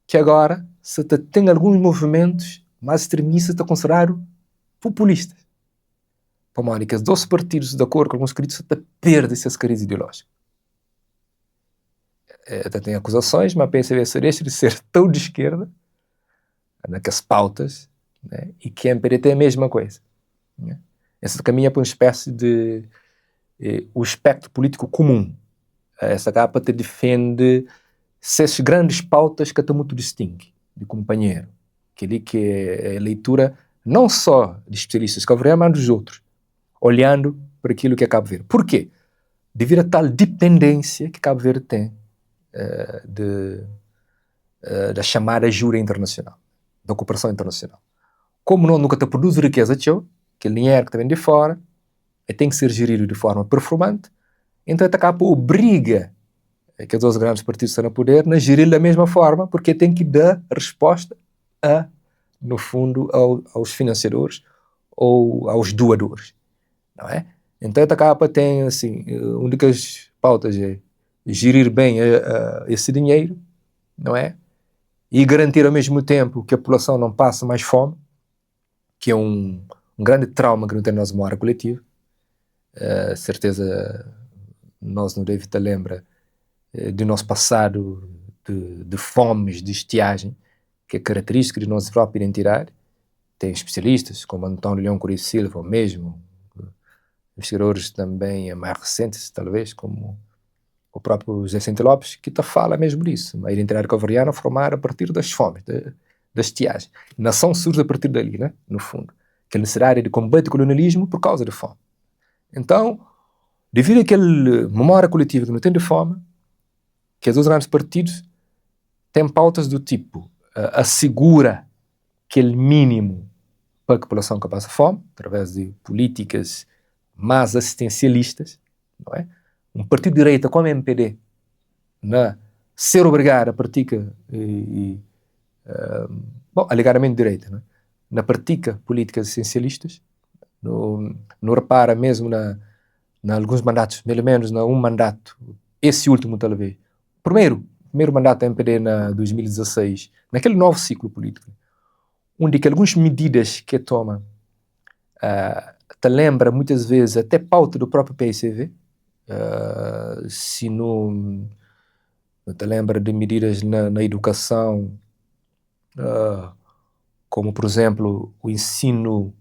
que agora, se te tem alguns movimentos mais extremistas, te consideraram populistas. Para mal, que os 12 partidos, de acordo com alguns críticos, te perdem esse cariz ideológico. Até tem acusações, mas pensa de ser tão de esquerda, naquelas pautas, né, e que a MPD tem a mesma coisa. Né? Essa caminha para uma espécie de o espectro político comum. Essa capa te defende essas grandes pautas que até muito distingue de companheiro. Aquele que é a leitura não só de especialistas cabo-verdianos, mas dos outros, olhando para aquilo que é Cabo Verde. Por quê? Devido a tal dependência que Cabo Verde tem da chamada ajuda internacional, da cooperação internacional. Como não nunca te produz riqueza, aquele dinheiro que vem de fora, tem que ser gerido de forma performante, então a capa obriga que os dois grandes partidos estão no poder a gerir da mesma forma, porque tem que dar resposta no fundo, aos financiadores ou aos doadores, não é? Então a capa tem, assim, uma das pautas é gerir bem esse dinheiro, não é? E garantir ao mesmo tempo que a população não passe mais fome, que é um grande trauma que não tem na nossa memória coletiva. Certeza nós não devemos ter lembra do nosso passado de fomes, de estiagem, que é característica de nossa própria identidade. Tem especialistas como António Leão Correia Silva, ou mesmo investigadores também mais recentes, talvez, como o próprio José Sente Lopes, que fala mesmo disso. A identidade cabo-verdiana formada a partir das fomes, da estiagem. A nação surge a partir dali, né? No fundo. Que é necessária de combate ao colonialismo por causa da fome. Então, devido àquela memória coletiva que não tem de fome, que os dois grandes partidos têm pautas do tipo assegura aquele mínimo para a população que passa fome, através de políticas mais assistencialistas, não é? Um partido de direita como a MPD, ser obrigado a praticar, alegadamente de direita, né? Na prática políticas assistencialistas, no repara mesmo na alguns mandatos, pelo menos um mandato, esse último talvez. Primeiro, primeiro mandato da MPD na 2016, naquele novo ciclo político, onde que algumas medidas que toma te lembra muitas vezes até pauta do próprio PICV, se não te lembra de medidas na educação, como por exemplo o ensino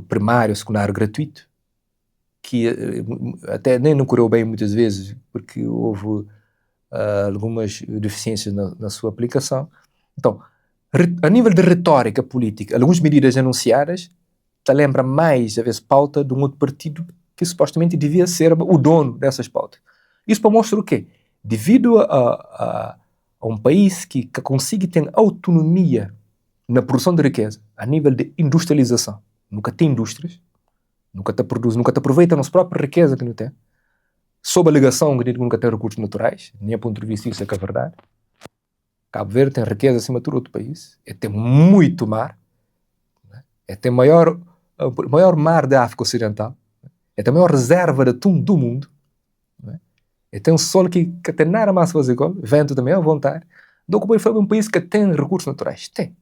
primário, secundário gratuito, que até nem não correu bem muitas vezes, porque houve algumas deficiências na sua aplicação. Então, a nível de retórica política, algumas medidas anunciadas te lembra mais, às vezes, pauta de um outro partido que supostamente devia ser o dono dessas pautas. Isso para mostrar o quê? Devido a um país que consiga ter autonomia na produção de riqueza, a nível de industrialização, nunca tem indústrias, nunca te produz, nunca te aproveita a nossa própria riqueza que não tem, sob a alegação que nunca tem recursos naturais, nem a ponto de vista isso é que é verdade. Cabo Verde tem riqueza acima de todo outro país, tem muito mar, tem o maior mar da África Ocidental, tem a maior reserva de atum do mundo, tem um sol que tem nada mais a fazer igual, vento também à vontade. Então, como foi um país que tem recursos naturais? Tem.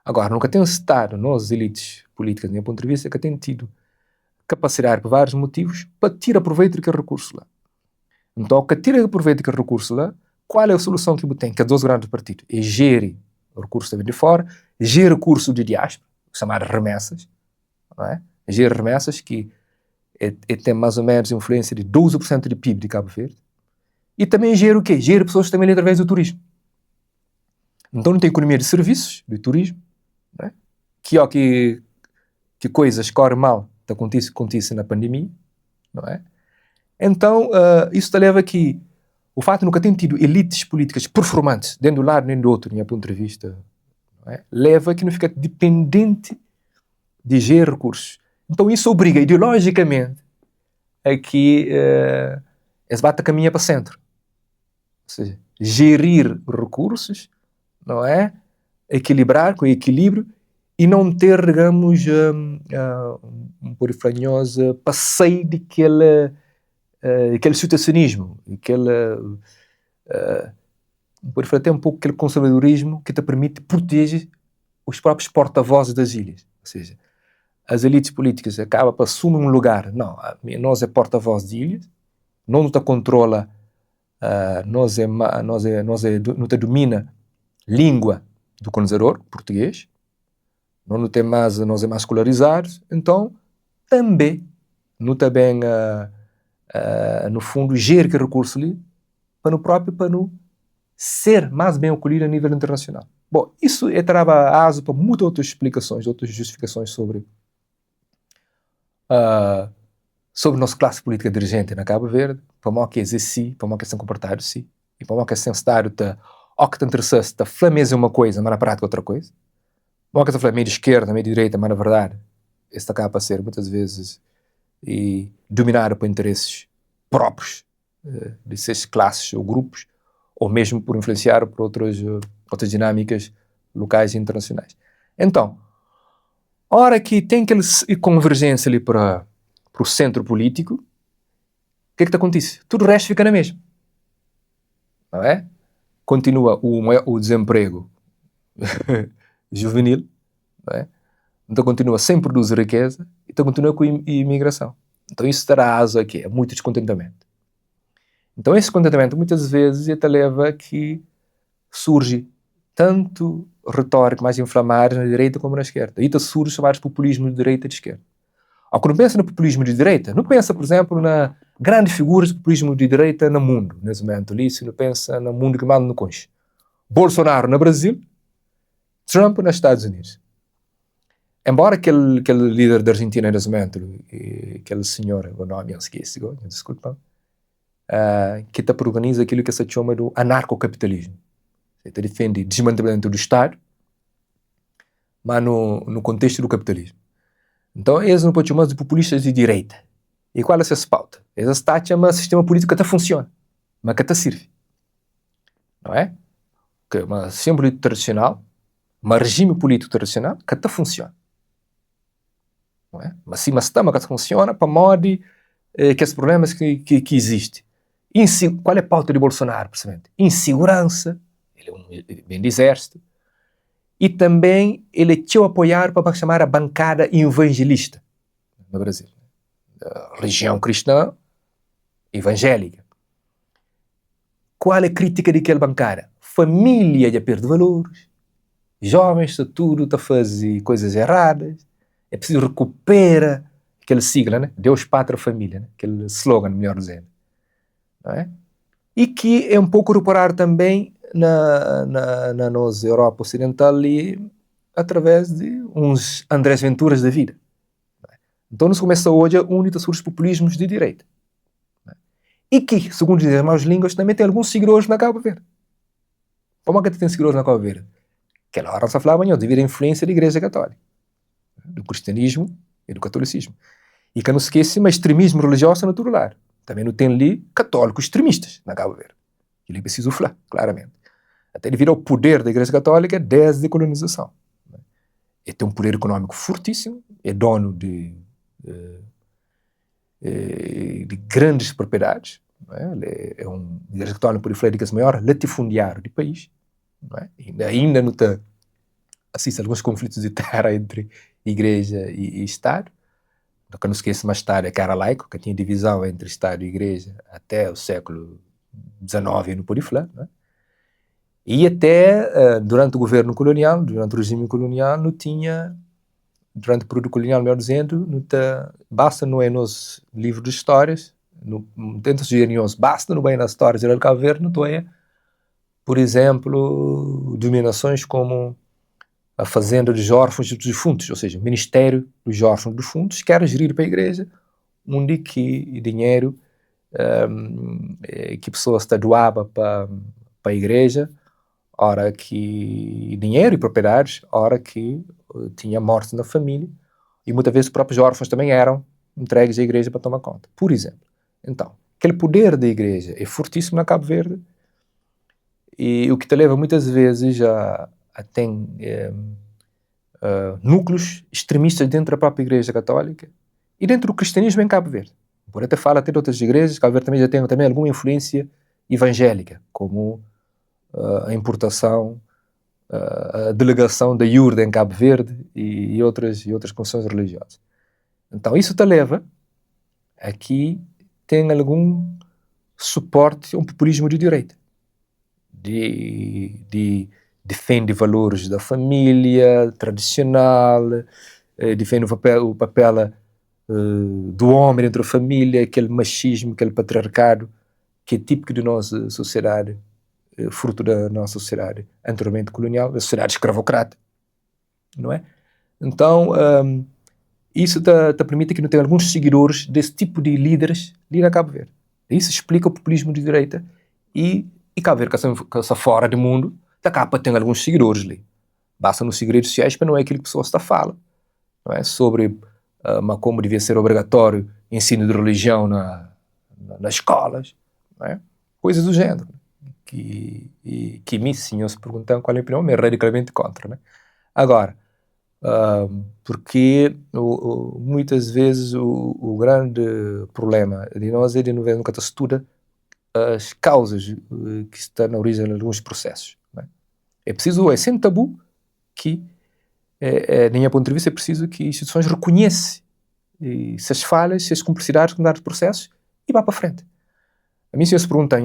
Agora, nunca tem um Estado, nós, elites políticas, do meu ponto de vista, que tem tido capacidade, por vários motivos, para tirar proveito daquele recurso lá. Então, que tira proveito daquele recurso lá, qual é a solução que tem? Que é 12 grandes partidos. É gerir o recurso de fora, gerir recurso de diáspora, chamado remessas, não é? Gerir remessas que tem mais ou menos influência de 12% de PIB de Cabo Verde. E também gerir o quê? Gerir pessoas também através do turismo. Então não tem economia de serviços, de turismo, não é? Que coisas correm mal, acontece na pandemia, não é? Então, isso te leva que o fato de nunca ter tido elites políticas performantes, nem do lado nem do outro, do meu ponto de vista, não é? Leva a que não fica dependente de gerir recursos. Então isso obriga ideologicamente a que esse bate caminha para o centro. Ou seja, gerir recursos, não é? Equilibrar com equilíbrio e não ter, digamos, um polifanhoso passeio aquele situacionismo, pode falar até um pouco aquele conservadorismo que te permite proteger os próprios porta-vozes das ilhas. Ou seja, as elites políticas acabam para assumir um lugar. Não, nós é porta-voz de ilhas, não nos controla, não te domina língua do colonizador português, não tem mais, nós é mais escolarizados, então também não está bem no fundo gerir que recurso ali para não ser mais bem acolhido a nível internacional. Bom, isso trava aso para muitas outras explicações, outras justificações sobre a nossa classe política dirigente na Cabo Verde, para mal que existe, para mal que são comportados sim, e para mal que são estado ou que te interessasse, a flameza é uma coisa, mas na prática outra coisa. Mal que te meio de esquerda, meio de direita, mas na verdade, isso acaba a ser muitas vezes dominado por interesses próprios dessas classes ou grupos, ou mesmo por influenciar por outras dinâmicas locais e internacionais. Então, a hora que tem aquela convergência ali para o centro político, o que é que te acontece? Tudo o resto fica na mesma. Não é? Continua o desemprego juvenil, não é? Então continua sem produzir riqueza, então continua com a imigração. Então isso dará asa aqui, a muito descontentamento. Então esse descontentamento muitas vezes até leva a que surge tanto retórica mais inflamada na direita como na esquerda. E surge chamados populismo de direita e de esquerda. Ao que não pensa no populismo de direita, não pensa, por exemplo, na grandes figuras do populismo de direita no mundo, nesse momento ali, se não pensa no mundo que manda no conche. Bolsonaro no Brasil, Trump nos Estados Unidos. Embora aquele líder da Argentina nesse momento, aquele senhor, o nome eu esqueci, desculpa, que organiza aquilo que se chama do anarcocapitalismo. Ele defende desmantelamento do Estado, mas no contexto do capitalismo. Então, eles não podem chamar de populistas de direita. E qual é essa pauta? Eles estão chamando sistema político que até funciona, mas que até serve. Não é? Que um sistema político tradicional, um regime político tradicional que até funciona. Não é? Mas sim, mas que funciona para modo que esses problemas que existem. Qual é a pauta de Bolsonaro, precisamente? Insegurança, ele vem do exército, e também ele tinha apoiar para chamar a bancada evangelista no Brasil. A religião cristã evangélica. Qual é a crítica daquela bancada? Família de perda de valores, jovens de tudo está a fazer coisas erradas, é preciso recuperar aquela sigla, né? Deus, Pátria, Família, né? Aquele slogan, melhor dizendo. Não é? E que é um pouco reparar também na nossa Europa Ocidental ali, através de uns Andrés Venturas da vida. Então nos começa hoje a unir os populismos de direita. E que, segundo dizem as más línguas, também tem alguns seguidores na Cabo Verde. Como é que tem seguidores na Cabo Verde? Aquela hora se falava devido à influência da Igreja Católica, do cristianismo e do catolicismo. E que não se esqueça, mas extremismo religioso no todo lado. Também não tem ali católicos extremistas na Cabo Verde. Ele é preciso falar, claramente. Até devido ao poder da Igreja Católica desde a colonização. Ele tem um poder econômico fortíssimo, é dono de grandes propriedades. Não é? Ele é a Igreja Católica, por falar, o maior latifundiário do país. Não é? Ainda não está assiste a alguns conflitos de terra entre Igreja e Estado. Nunca não esqueça mais tarde que era laico, que tinha divisão entre Estado e Igreja até o século XIX no Poriflã, né? E até durante o governo colonial, durante o regime colonial, não tinha, durante o período colonial, melhor dizendo, basta não é nos livros de histórias, tenta sugerir basta não bem nas histórias de Cabo Verde, não é, por exemplo, dominações como a Fazenda dos Órfãos dos Defuntos, ou seja, o Ministério dos Órfãos dos Defuntos, que era gerido para a Igreja, onde que dinheiro que a pessoa está doava para a Igreja, hora que dinheiro e propriedades, hora que tinha morte na família, e muitas vezes os próprios órfãos também eram entregues à Igreja para tomar conta, por exemplo. Então, aquele poder da Igreja é fortíssimo na Cabo Verde, e o que te leva muitas vezes a tem núcleos extremistas dentro da própria Igreja Católica e dentro do cristianismo em Cabo Verde. Por até fala até de outras igrejas, Cabo Verde também já tem também alguma influência evangélica, como a importação, a delegação da IURD em Cabo Verde e outras confissões religiosas. Então isso te leva a que tem algum suporte a um populismo de direita, defende valores da família tradicional, defende o papel do homem dentro da família, aquele machismo, aquele patriarcado que é típico de nossa sociedade, fruto da nossa sociedade anteriormente colonial, a sociedade escravocrata, não é? Então, isso te permite que não tenha alguns seguidores desse tipo de líderes ali na Cabo Verde. Isso explica o populismo de direita e Cabo Verde, que está fora do mundo, está cá para ter alguns seguidores ali. Basta nos seguir redes sociais para não é aquilo que a pessoa está a falar, não é? Sobre como devia ser obrigatório ensino de religião nas escolas, não é? Coisas do género. Que me senhor se perguntam qual é a opinião, mas é radicalmente contra, né? Agora, porque muitas vezes o grande problema de nós é de nunca se estuda as causas que estão na origem de alguns processos, né? É preciso, sem tabu, que, da minha ponto de vista, é preciso que instituições reconheçam se as falhas, se as complexidades de dados processos e vá para frente. A mim, se eu se perguntam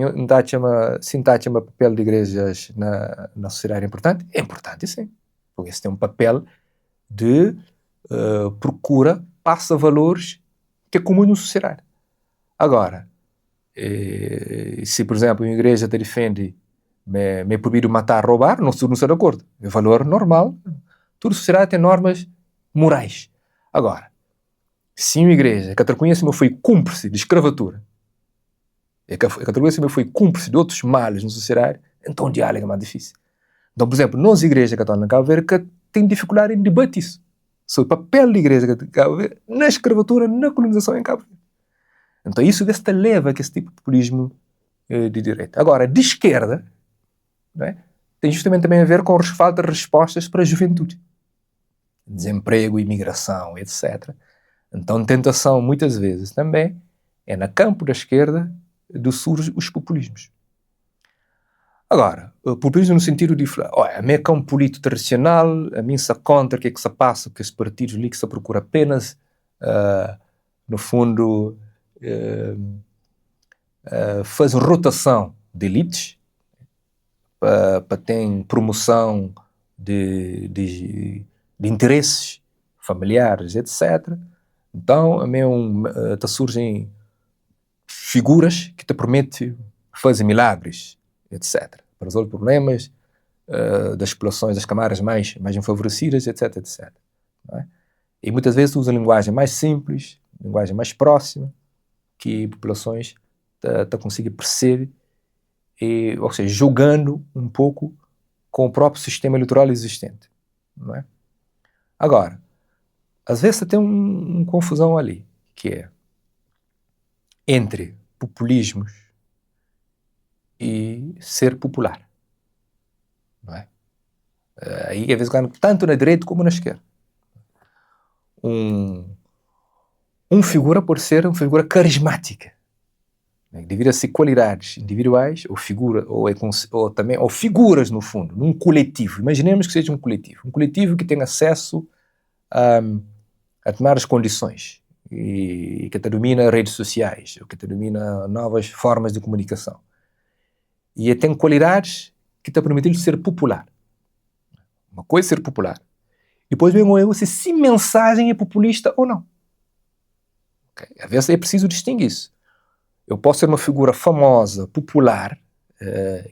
se o papel de igrejas na sociedade é importante? É importante, sim. Porque isso tem um papel de procura, passa valores que é comum na sociedade. Agora, se, por exemplo, uma igreja te defende me é proibido matar, roubar, não estou de acordo. É valor normal. Toda sociedade tem normas morais. Agora, se uma igreja que reconhece-me foi cúmplice de escravatura, que reconhece-me foi cúmplice de outros males na sociedade, então o diálogo é mais difícil. Então, por exemplo, nós, Igreja Católica de Cabo Verde, que tem dificuldade em debater isso, sobre o papel da Igreja Católica de Cabo Verde na escravatura, na colonização em Cabo Verde. Então isso desse leva a esse tipo de populismo de direita. Agora, de esquerda, não é? Tem justamente também a ver com falta de respostas para a juventude. Desemprego, imigração, etc. Então, tentação, muitas vezes, também é no campo da esquerda de surgem os populismos. Agora, o populismo no sentido de falar, olha, a mim é um político tradicional, a mim se contra o que é que se passa, que os partidos ali que se procura apenas, no fundo, fazem rotação de elites para ter promoção de interesses familiares, etc. Então, a mim surgem figuras que te prometem fazer milagres, etc. Para resolver problemas das populações, das camadas mais emfavorecidas, etc, etc. Não é? E muitas vezes usam linguagem mais simples, linguagem mais próxima, que populações conseguem perceber, ou seja, jogando um pouco com o próprio sistema eleitoral existente. Não é? Agora, às vezes tem uma confusão ali, que é entre populismos e ser popular. Não é? Aí, às vezes, tanto na direita como na esquerda. Figura pode ser uma figura carismática, né? Devido a ser qualidades individuais, ou figuras, no fundo, num coletivo. Imaginemos que seja um coletivo que tem acesso a tomar as condições e que te domina redes sociais, ou que te domina novas formas de comunicação. E tem qualidades que te permitem ser popular. Uma coisa é ser popular. E depois vem o erro se mensagem é populista ou não. Okay? Às vezes é preciso distinguir isso. Eu posso ser uma figura famosa, popular,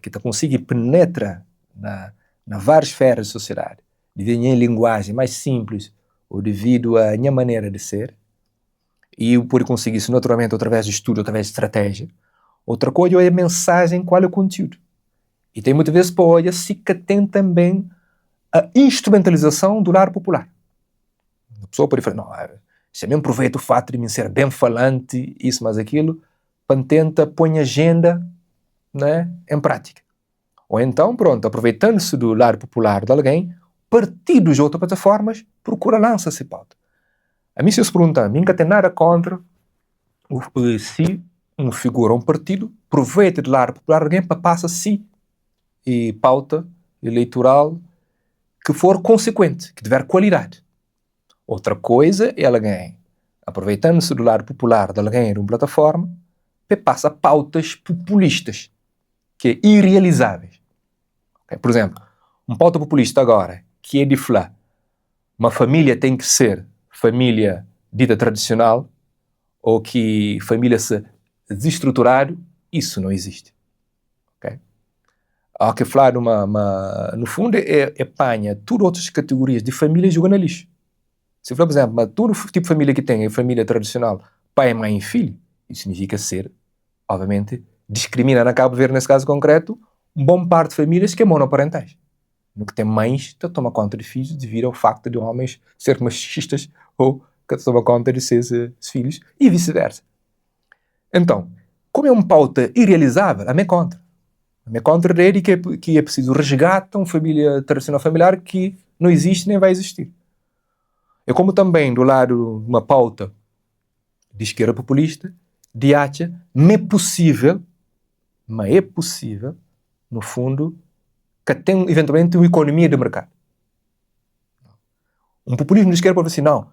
que te consiga penetrar na várias esferas da sociedade, devido à minha linguagem mais simples, ou devido à minha maneira de ser, e eu poder conseguir isso naturalmente através de estudo, através de estratégia. Outra coisa é a mensagem, qual é o conteúdo. E tem muitas vezes pode-se que tem também a instrumentalização do lar popular. A pessoa pode falar, não, se eu mesmo aproveito o fato de mim ser bem falante, isso, mas aquilo, para tentar pôr a agenda, né, em prática. Ou então, pronto, aproveitando-se do lar popular de alguém, partidos de outras plataformas procura lança-se pauta. A mim, se eu se perguntar, a mim nunca tem nada contra se uma figura, um partido, aproveita do lar popular de alguém para passar-se e pauta eleitoral que for consequente, que tiver qualidade. Outra coisa é alguém, aproveitando-se do lar popular de alguém de uma plataforma, que passa pautas populistas, que é irrealizáveis. Okay? Por exemplo, uma pauta populista agora, que é de falar, uma família tem que ser família dita tradicional, ou que família se desestruturar, isso não existe. Okay? Há que falar no fundo, apanha todas outras categorias de família e joga na lixo. Se for, por exemplo, todo tipo de família que tem, a família tradicional, pai, mãe e filho, isso significa ser, obviamente, discriminar a Cabo Verde, nesse caso concreto, um bom par de famílias que é monoparentais. No que tem mães que tomam conta de filhos devido ao facto de homens serem machistas ou que tomam conta de seus filhos e vice-versa. Então, como é uma pauta irrealizável, a minha contra. A minha contra é que é preciso resgatar uma família tradicional familiar que não existe nem vai existir. É como também do lado de uma pauta de esquerda populista, de acha, mas é possível, no fundo, que tem eventualmente uma economia de mercado. Um populismo de esquerda pode dizer assim, não,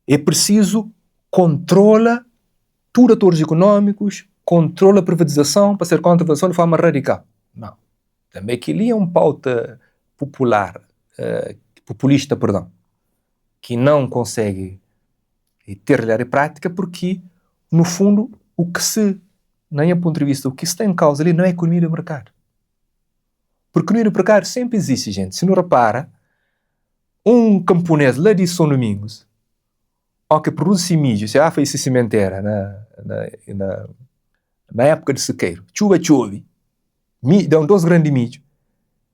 é preciso controla tudo atores económicos, controla a privatização para ser contra a privatização de forma radical. Não. Também que ali é uma pauta populista, que não consegue ter realidade prática porque, no fundo, na minha ponto de vista, o que se tem em causa ali não é a economia do mercado. Porque a economia do mercado sempre existe, gente. Se não repara, um camponês lá de São Domingos, ou que produz milho, se fez cimenteira na época de sequeiro, chove, dão 2 grandes milho,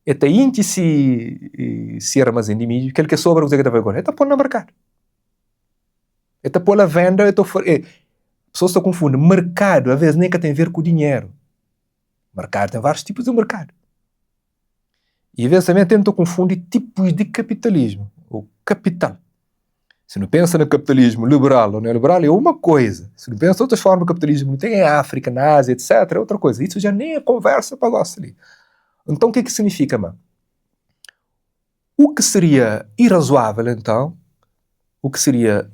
e até índice se armazém de milho, aquele que sobra, o que está agora, está pondo no mercado. Está pondo a venda, as pessoas estão confundindo. Mercado, às vezes, nem que tem a ver com o dinheiro. Mercado tem vários tipos de mercado. E às vezes também tentam confundir tipos de capitalismo, ou capital. Se não pensa no capitalismo liberal ou neoliberal, é uma coisa. Se não pensa em outras formas de capitalismo, tem em África, na Ásia, etc., é outra coisa. Isso já nem é conversa para gosto ali. Então, o que significa, mano? O que seria irrazoável, então, o que seria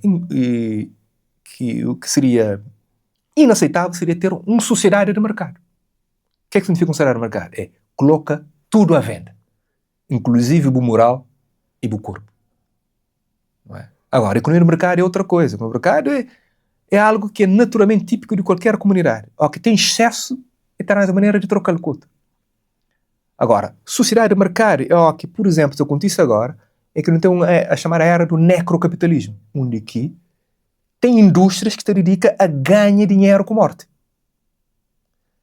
inaceitável seria ter um societário de mercado. O que significa um societário de mercado? É coloca tudo à venda, inclusive o moral e o corpo. Não é? Agora, a economia de mercado é outra coisa. O mercado é algo que é naturalmente típico de qualquer comunidade. Ou que tem excesso e traz a maneira de trocar o custo. Agora, sociedade de mercado é o que, por exemplo, se acontece agora, é que não tem a chamada era do necrocapitalismo, onde que tem indústrias que se dedicam a ganhar dinheiro com morte.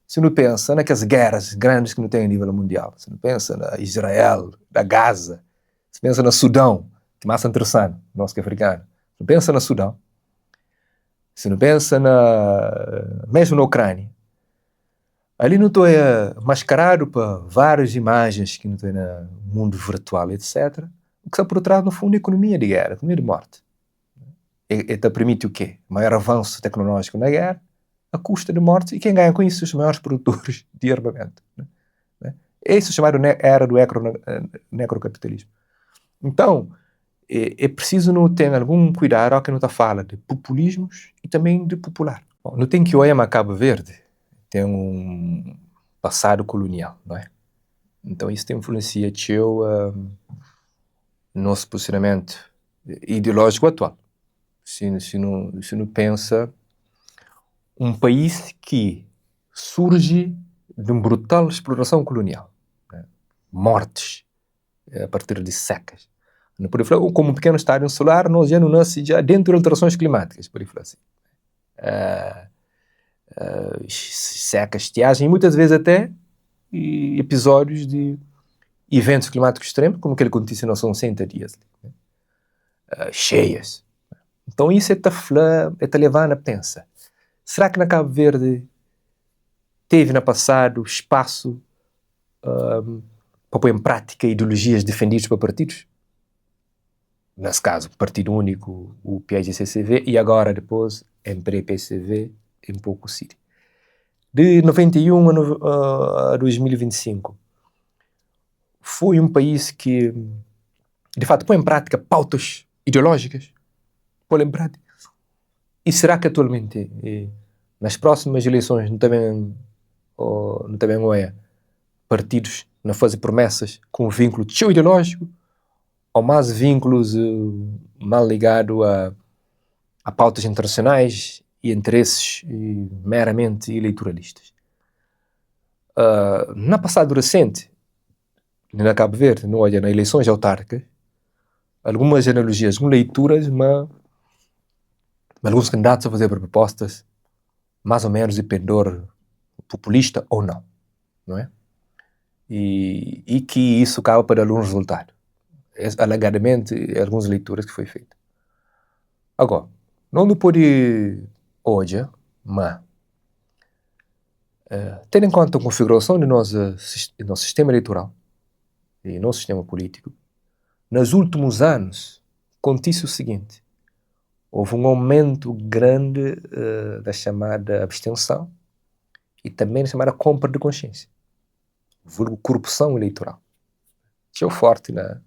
Se não pensa naquelas guerras grandes que não tem a nível mundial, se não pensa na Israel, na Gaza, se pensa no Sudão, que é mais interessante, nosso que é africano, se não pensa no Sudão, se não pensa mesmo na Ucrânia, ali não estou mascarado para várias imagens que não tem no mundo virtual, etc. O que está por trás, no fundo, é a economia de guerra, a economia de morte. E permite o quê? Maior avanço tecnológico na guerra, a custa de morte, e quem ganha com isso são os maiores produtores de armamento. Né? Esse é o chamado era do necrocapitalismo. Então, é preciso não ter algum cuidado ao que não está falando de populismos e também de popular. Bom, não tem que o Cabo Verde tem um passado colonial, não é? Então isso tem influencia no nosso posicionamento ideológico atual. Se não pensa um país que surge de uma brutal exploração colonial, né? Mortes a partir de secas. Não pode falar, como um pequeno estádio solar, nós já não nasce já dentro de alterações climáticas, pode falar assim. Secas, estiagem, e muitas vezes até episódios de eventos climáticos extremos, como aquele que aconteceu nos 60 dias. Né? Cheias. Então isso é te levando a pensar. Será que na Cabo Verde teve no passado espaço para pôr em prática ideologias defendidas por partidos? Nesse caso, Partido Único, o PAIGC-CV, e agora depois MPD-PCV em pouco Síria. De 91 a 2025, foi um país que, de fato, põe em prática pautas ideológicas? Põe em prática. E será que atualmente, nas próximas eleições, não também partidos não fazem promessas com vínculo ideológico, ou mais vínculos mal ligados a pautas internacionais e interesses meramente eleitoralistas? Na passado recente, na Cabo Verde, não olha, nas eleições autárquicas, algumas analogias, algumas leituras, mas alguns candidatos a fazer propostas mais ou menos de pendor populista ou não, não é? E que isso acaba para dar algum resultado. Alegadamente, algumas leituras que foi feita. Agora, não pode hoje, mas tendo em conta a configuração do nosso sistema eleitoral e nosso sistema político, nos últimos anos, acontece o seguinte: houve um aumento grande da chamada abstenção e também da chamada compra de consciência, vulgo corrupção eleitoral. Isso é forte, né?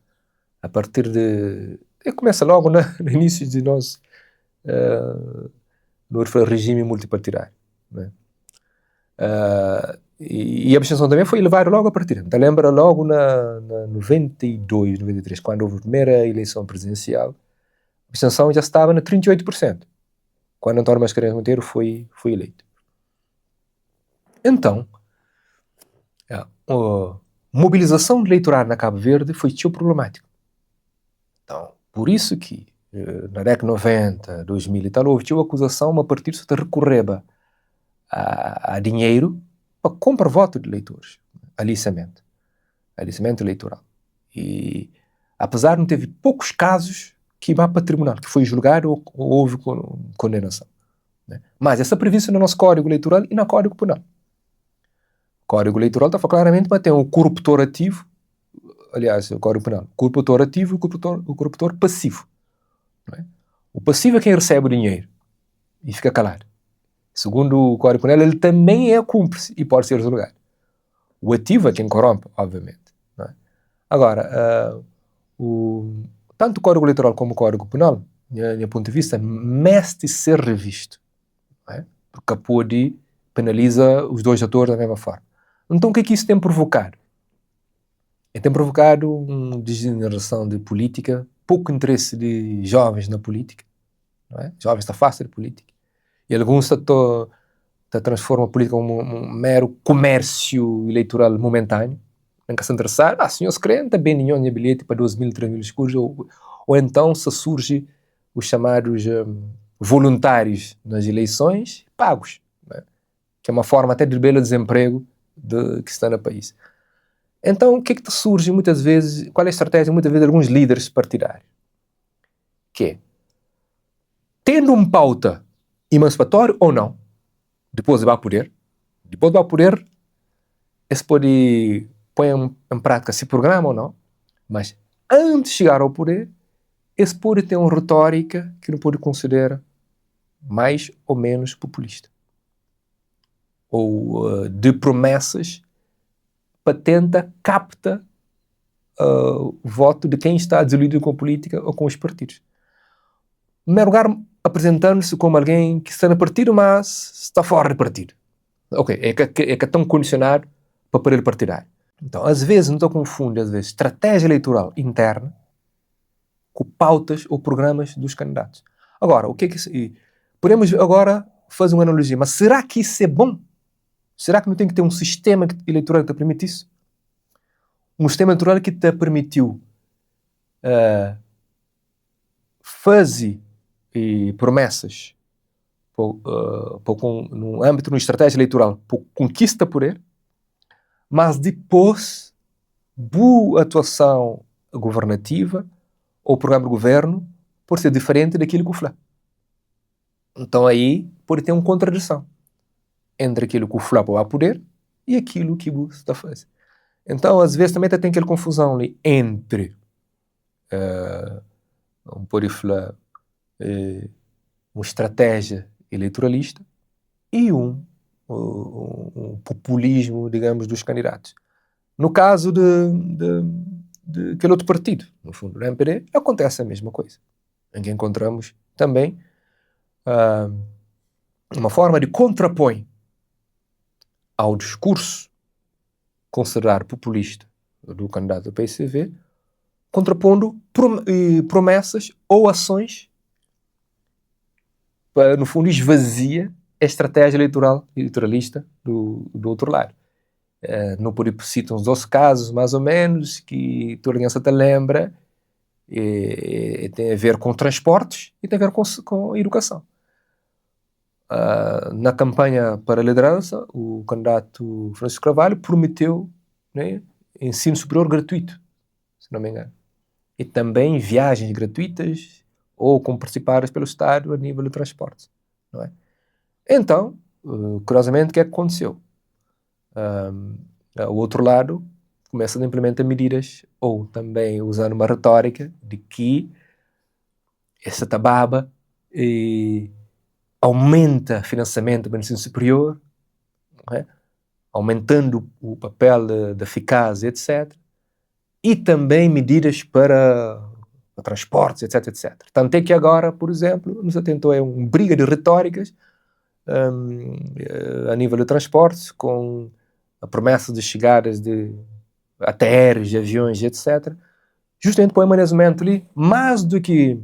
A partir de... começa logo no início de nosso no regime multipartidário, né? E a abstenção também foi elevada logo a partir. Então lembra logo na 92, 93, quando houve a primeira eleição presidencial, a abstenção já estava na 38%, quando António Mascarenhas Monteiro foi eleito. Então, a mobilização de eleitorado na Cabo Verde foi problemático. Então, por isso que na década de 90, 2000 e tal, houve uma acusação a partir de recorrer a dinheiro para comprar voto de eleitores, aliciamento eleitoral. E apesar de não ter poucos casos que vá para o tribunal, que foi julgado ou houve condenação, né? Mas essa previsão no nosso Código Eleitoral e no Código Penal. O Código Eleitoral está claramente para ter um corruptor ativo, aliás, o Código Penal, corruptor ativo e o corruptor passivo, não é? O passivo é quem recebe o dinheiro e fica calado. Segundo o Código Penal, ele também é cúmplice e pode ser julgado. O ativo é quem corrompe, obviamente. Não é? Agora, tanto o Código Eleitoral como o Código Penal, do meu ponto de vista, merece ser revisto. Não é? Porque pode penaliza os dois atores da mesma forma. Então, o que é que isso tem provocado? Tem provocado uma degeneração de política, pouco interesse de jovens na política. Não é? Jovens estão fácil de política. E alguns transformam a política como um mero comércio eleitoral momentâneo. Nunca se interessar. Senhor se crente, bem nenhum bilhete para 2.000, 3.000 escuros. Ou então se surge os chamados voluntários nas eleições pagos. Né? Que é uma forma até de belo desemprego que está no país. Então, o que é que surge muitas vezes, qual é a estratégia muitas vezes de alguns líderes partidários? Que é, tendo uma pauta emancipatória ou não, depois de ir ao poder, esse pode pôr em prática esse programa ou não, mas antes de chegar ao poder, esse pode ter uma retórica que não pode considerar mais ou menos populista. Ou de promessas patenta, capta o voto de quem está desiludido com a política ou com os partidos. Em primeiro lugar, apresentando-se como alguém que está no partido, mas está fora do partido. Ok, é que é tão condicionado para aparelho partidário. Então, às vezes, não estou confundindo, às vezes, estratégia eleitoral interna com pautas ou programas dos candidatos. Agora, o que é que isso... Podemos agora fazer uma analogia, mas será que isso é bom? Será que não tem que ter um sistema eleitoral que te permite isso? Um sistema eleitoral que te permitiu fazer promessas no âmbito de uma estratégia eleitoral para conquista de poder, mas depois boa atuação governativa ou programa de governo por ser diferente daquilo que o FLA. Então aí pode ter uma contradição entre aquilo que o FLA vai poder e aquilo que o está fazendo. Então, às vezes, também tem aquela confusão ali entre uma estratégia eleitoralista e um populismo, digamos, dos candidatos. No caso de aquele outro partido, no fundo, do MPD, acontece a mesma coisa. Em que encontramos também uma forma de contrapõe ao discurso considerar populista do candidato do PCV, contrapondo promessas ou ações para, no fundo, esvazia a estratégia eleitoralista do outro lado. No por citam uns 12 casos, mais ou menos, que toda criança te lembra, tem a ver com transportes e tem a ver com educação. Na campanha para a liderança, o candidato Francisco Carvalho prometeu, né, ensino superior gratuito, se não me engano. E também viagens gratuitas ou como participadas pelo Estado a nível de transportes. Não é? Então, curiosamente, o que é que aconteceu? O outro lado começa a implementar medidas ou também usando uma retórica de que essa tababa aumenta financiamento do ensino superior, não é? Aumentando o papel da eficácia, etc. E também medidas para transportes, etc, etc. Tanto é que agora, por exemplo, nos atentou a uma briga de retóricas a nível de transportes, com a promessa de chegadas de aéreos, de aviões, etc. Justamente para o manejamento ali, mais do que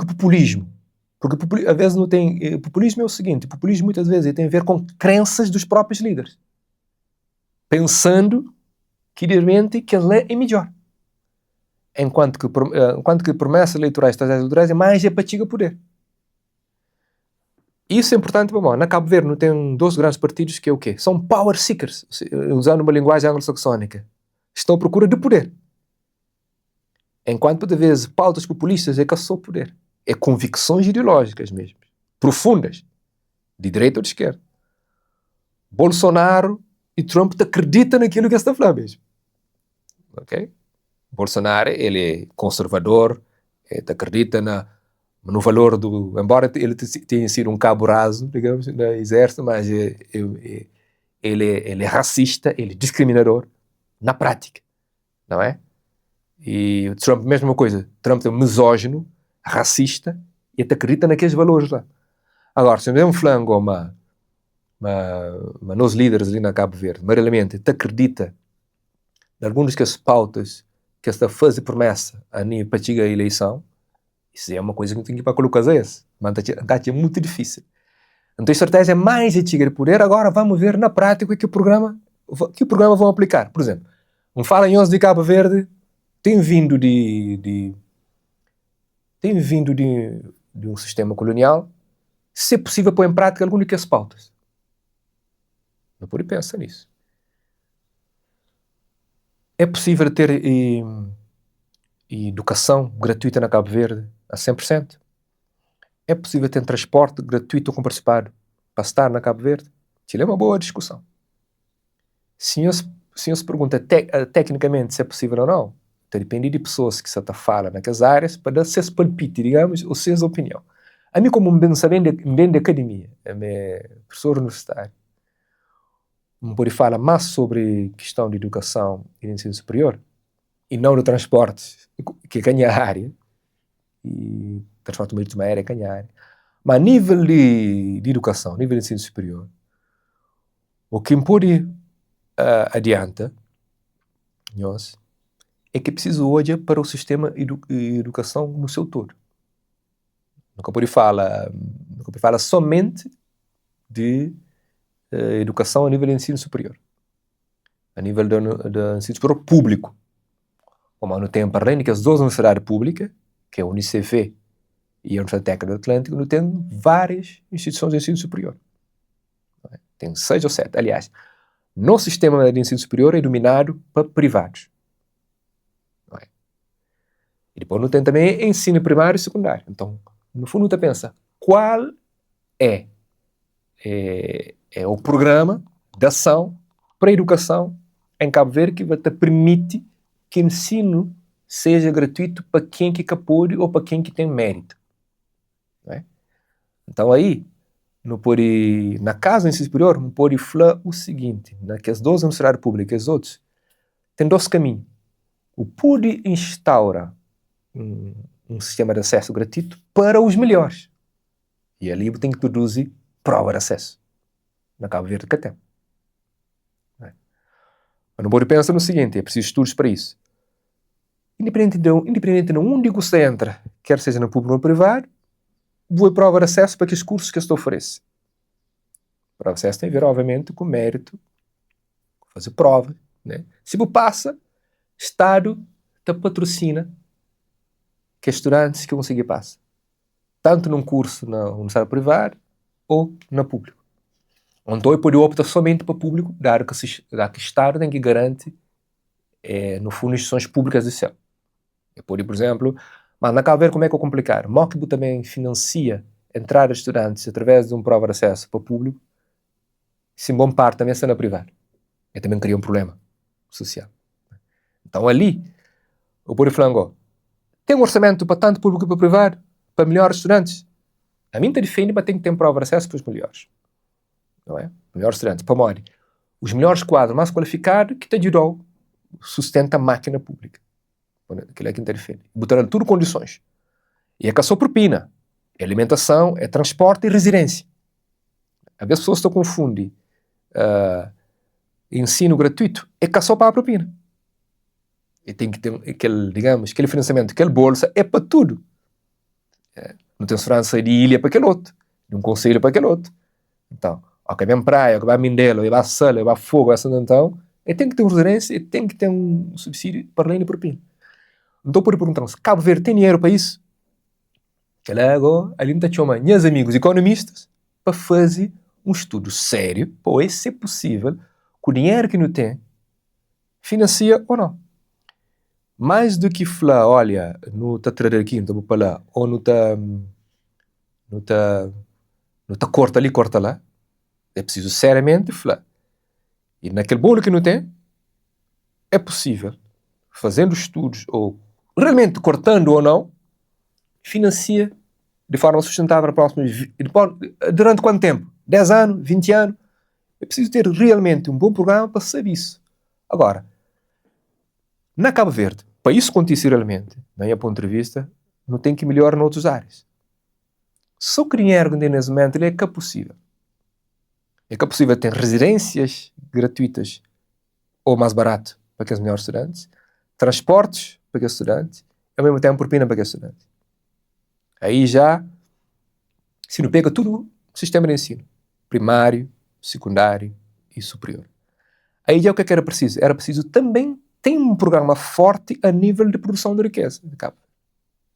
populismo. Porque às vezes não tem... Populismo é o seguinte, populismo muitas vezes tem a ver com crenças dos próprios líderes. Pensando que realmente que a lei é melhor. Enquanto que promessas eleitorais, estratégias eleitorais é mais para chegar ao poder. Isso é importante, bom, na Cabo Verde não tem 12 grandes partidos que é o quê? São power seekers, usando uma linguagem anglo-saxónica. Estão à procura de poder. Enquanto, por vezes, pautas populistas é que só poder. É convicções ideológicas mesmo. Profundas. De direita ou de esquerda. Bolsonaro e Trump acreditam naquilo que está falando mesmo. Ok? Bolsonaro, ele é conservador, Ele acredita no valor do... Embora ele tenha sido um cabo raso, digamos, no exército, mas ele é racista, ele é discriminador na prática, não é? E o Trump, mesma coisa. Trump é um misógino, racista, e até acredita naqueles valores lá. Agora, se não é um flango ou nos líderes ali na Cabo Verde, mariamente, te acredita em algumas das pautas que esta faz promessa a nível para chegar à eleição, isso é uma coisa que não tem que ir para colocar esse. Mas é muito difícil. Então a estratégia é mais de chegar ao poder. Agora vamos ver na prática que o programa vão aplicar. Por exemplo, um fala em 11 de Cabo Verde tem vindo de um sistema colonial, se é possível pôr em prática alguma dessas pautas. Não pode pensar nisso. É possível ter educação gratuita na Cabo Verde a 100%? É possível ter transporte gratuito com participado para estar na Cabo Verde? Isso é uma boa discussão. Se se pergunta tecnicamente se é possível ou não, depende de pessoas que se falam naquelas áreas para dar seus palpites, digamos, ou suas opiniões. A mim, como bem sabendo de academia, professor universitário, me pode falar mais sobre questão de educação e de ensino superior, e não do transporte, que ganha a área, e transporte marítimo aéreo ganha a área. Mas a nível de educação, a nível de ensino superior, o que me pode adianta, nós, é que é preciso olhar para o sistema de educação no seu todo. Nunca pode falar somente de educação a nível de ensino superior. A nível de ensino superior público. Como não tem para além que as duas universidades públicas, que é a UNICEF e a Universidade Técnica do Atlântico, não tem várias instituições de ensino superior. Tem 6 ou 7. Aliás, no sistema de ensino superior é dominado por privados. E depois não tem também ensino primário e secundário. Então, no fundo, você pensa, qual é o programa de ação para a educação em Cabo Verde que vai te permitir que o ensino seja gratuito para quem que pode ou para quem que tem mérito. Não é? Então aí, na casa do ensino superior, não pode falar o seguinte, que as duas universidades públicas e as outras, tem 2 caminhos. O pode instaurar um sistema de acesso gratuito para os melhores. E ali tem que produzir prova de acesso. Na Cabo Verde que tem. Mas não pode pensar no seguinte, é preciso estudos para isso. Independente de onde você entra, quer seja no público ou no privado, vou prova de acesso para aqueles cursos que eu estou oferecendo. Prova de acesso tem a ver, obviamente, com mérito, fazer prova. Né? Se você passa, Estado te patrocina que estudantes que conseguem passar. Tanto num curso na universidade privada ou na pública. Então, eu posso optar somente para o público, dado que o Estado tem que garantir, no fundo, instituições públicas do céu. Eu posso, por exemplo, mas na Cabo Verde como é que é complicado? Mockbu também financia entrada de estudantes através de uma prova de acesso para o público, se em bom parte também está na privada. E também cria um problema social. Então, ali, eu posso falar, tem um orçamento para tanto público e para privado, para melhores estudantes. A mim está defende, mas tem que ter prova de acesso para os melhores. Não é? Melhores estudantes, para morrer. Os melhores quadros, mais qualificados, que te ajudou, sustenta a máquina pública. Aquilo é que interfere. Botaram tudo condições. E é só propina. É alimentação, é transporte e residência. Às vezes as pessoas estão confundindo ensino gratuito, é só para a propina. E tem que ter aquele financiamento, aquele bolsa, é para tudo. Não tem transferência de ilha para aquele outro, de um conselho para aquele outro. Então, ok, vem praia, vai Mindelo, vai Sala, vai Fogo, vai Santo Antão, e tem que ter uma residência, e tem que ter um subsídio para além de propina. Então, por perguntar-nos, Cabo Verde tem dinheiro para isso? Que logo, ali não chama meus amigos economistas para fazer um estudo sério, pois, se é possível, com o dinheiro que não tem, financia ou não. Mais do que falar, olha, não está trazendo aqui, não está para lá, ou não está corta ali, corta lá, é preciso seriamente falar. E naquele bolo que não tem, é possível, fazendo estudos, ou realmente cortando ou não, financia de forma sustentável durante quanto tempo? 10 anos? 20 anos? É preciso ter realmente um bom programa para saber isso. Agora, na Cabo Verde, para isso acontecer realmente, da minha ponto de vista, não tem que melhorar em outras áreas. Só que dinheiro nesse momento é que é possível. É que é possível ter residências gratuitas ou mais barato para aqueles melhores estudantes, transportes para aqueles estudantes, ao mesmo tempo propina para aqueles estudantes. Aí já se não pega tudo o sistema de ensino, primário, secundário e superior. Aí já o que era preciso? Era preciso também ter um programa forte a nível de produção de riqueza,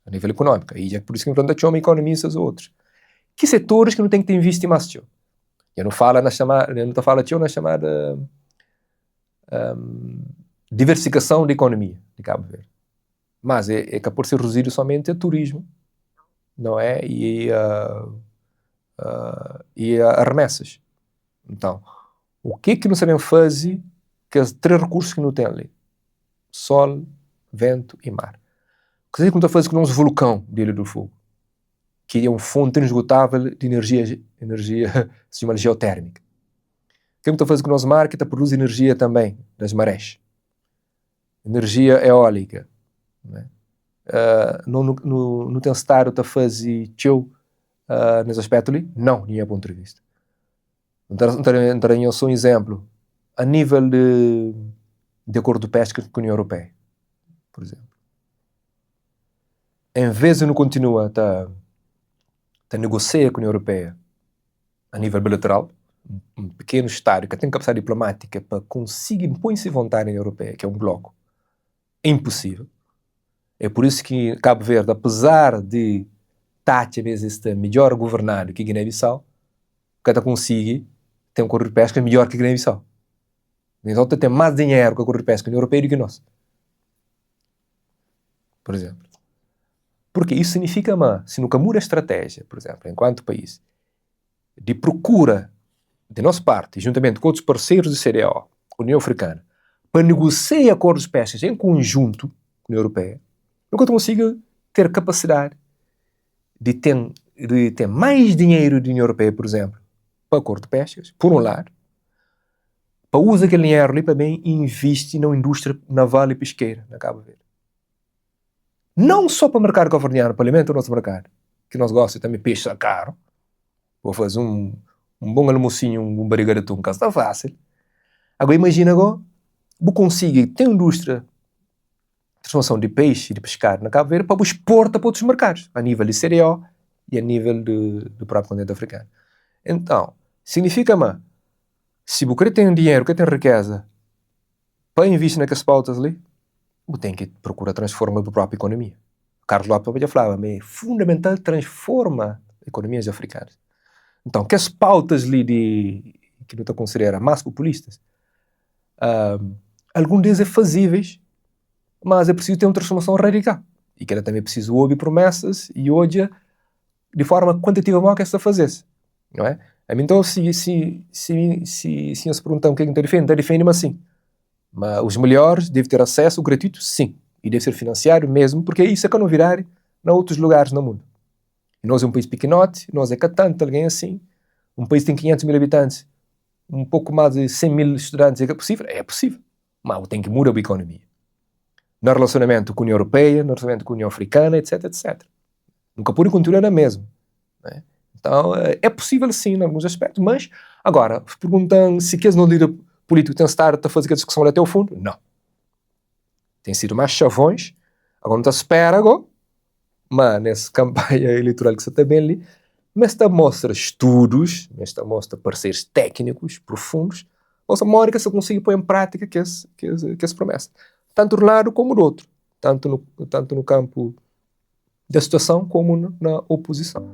a nível econômico. Aí já por isso que enfrenta uma economia e os outros. Que setores que não tem que ter investir mais? Eu não falo na chamada diversificação da economia de Cabo Verde. Mas é que por ser reduzido somente a turismo, não é? E a remessas. Então, o que é que não sabemos fazer que os 3 recursos que não tem ali? Sol, vento e mar. O que é que não está a fazer com o nosso vulcão de Ilha do Fogo? Que é um fonte inesgotável de energia se chama geotérmica. O que é que não está a fazer com o nosso mar que está a produzir energia também das marés? Energia eólica. Né? Não tem estado a fazer nesse aspecto ali? Não, nem é ponto de vista. Não tenho só um exemplo. A nível de acordo de pesca com a União Europeia, por exemplo. Em vez de não continuar a negociar com a União Europeia a nível bilateral, um pequeno Estado que tem capacidade diplomática para conseguir impor-se vontade na União Europeia, que é um bloco, é impossível. É por isso que Cabo Verde, apesar de estar melhor governado que Guiné-Bissau, cada consegue ter um acordo de pesca melhor que Guiné-Bissau. Então tem mais dinheiro com o acordo de pesca na União Europeia do que nós. Por exemplo. Porque isso significa, se nunca muda a estratégia, por exemplo, enquanto país, de procura de nossa parte, juntamente com outros parceiros do CDAO, União Africana, para negociar acordos de pesca em conjunto com a União Europeia, nunca consiga ter capacidade de ter mais dinheiro da União Europeia, por exemplo, para acordo de pescas, por um lado, para usar aquele dinheiro ali para bem investir na indústria naval e pesqueira na Cabo Verde. Não só para o mercado cabo-verdiano, para alimentar o nosso mercado, que nós gostamos também, peixe é caro. Vou fazer um bom almocinho, um barriga de atum, que está fácil. Agora imagina agora, vou conseguir ter indústria de transformação de peixe e de pescado na Cabo Verde para exportar para outros mercados, a nível de cereal e a nível do próprio continente africano. Então, significa, se você tem dinheiro, que tem riqueza, para investir naquelas pautas ali, você tem que procurar transformar a própria economia. Carlos Lopes já falava, mas é fundamental transformar economias africanas. Então, que as pautas ali que não está considerada mais populistas, alguns deles é fazíveis, mas é preciso ter uma transformação radical. E que era também preciso ouvir promessas e hoje, de forma quantitativa, mal que essa fazesse. Não é? Então, se se perguntam o que é que está defendendo, mas sim. Mas os melhores devem ter acesso gratuito, sim. E deve ser financiado mesmo, porque isso é que não virar em outros lugares no mundo. E nós é um país pequenote, nós é catante, alguém assim. Um país que tem 500 mil habitantes, um pouco mais de 100 mil estudantes, é possível? É possível. Mas tem que mudar a economia. No relacionamento com a União Europeia, no relacionamento com a União Africana, etc, etc. Nunca pode continuar na mesma. Né? Então, é possível sim, em alguns aspectos, mas, agora, perguntam se queres no líder político tem estado a fazer a discussão até o fundo? Não. Tem sido mais chavões, agora não está espera agora, mas nessa campanha eleitoral que você está bem ali, mas está mostra estudos, mas está mostra parceiros técnicos profundos, mostra uma hora que você consiga pôr em prática que essa promessa. Tanto de um lado como do outro, tanto no campo da situação como na oposição.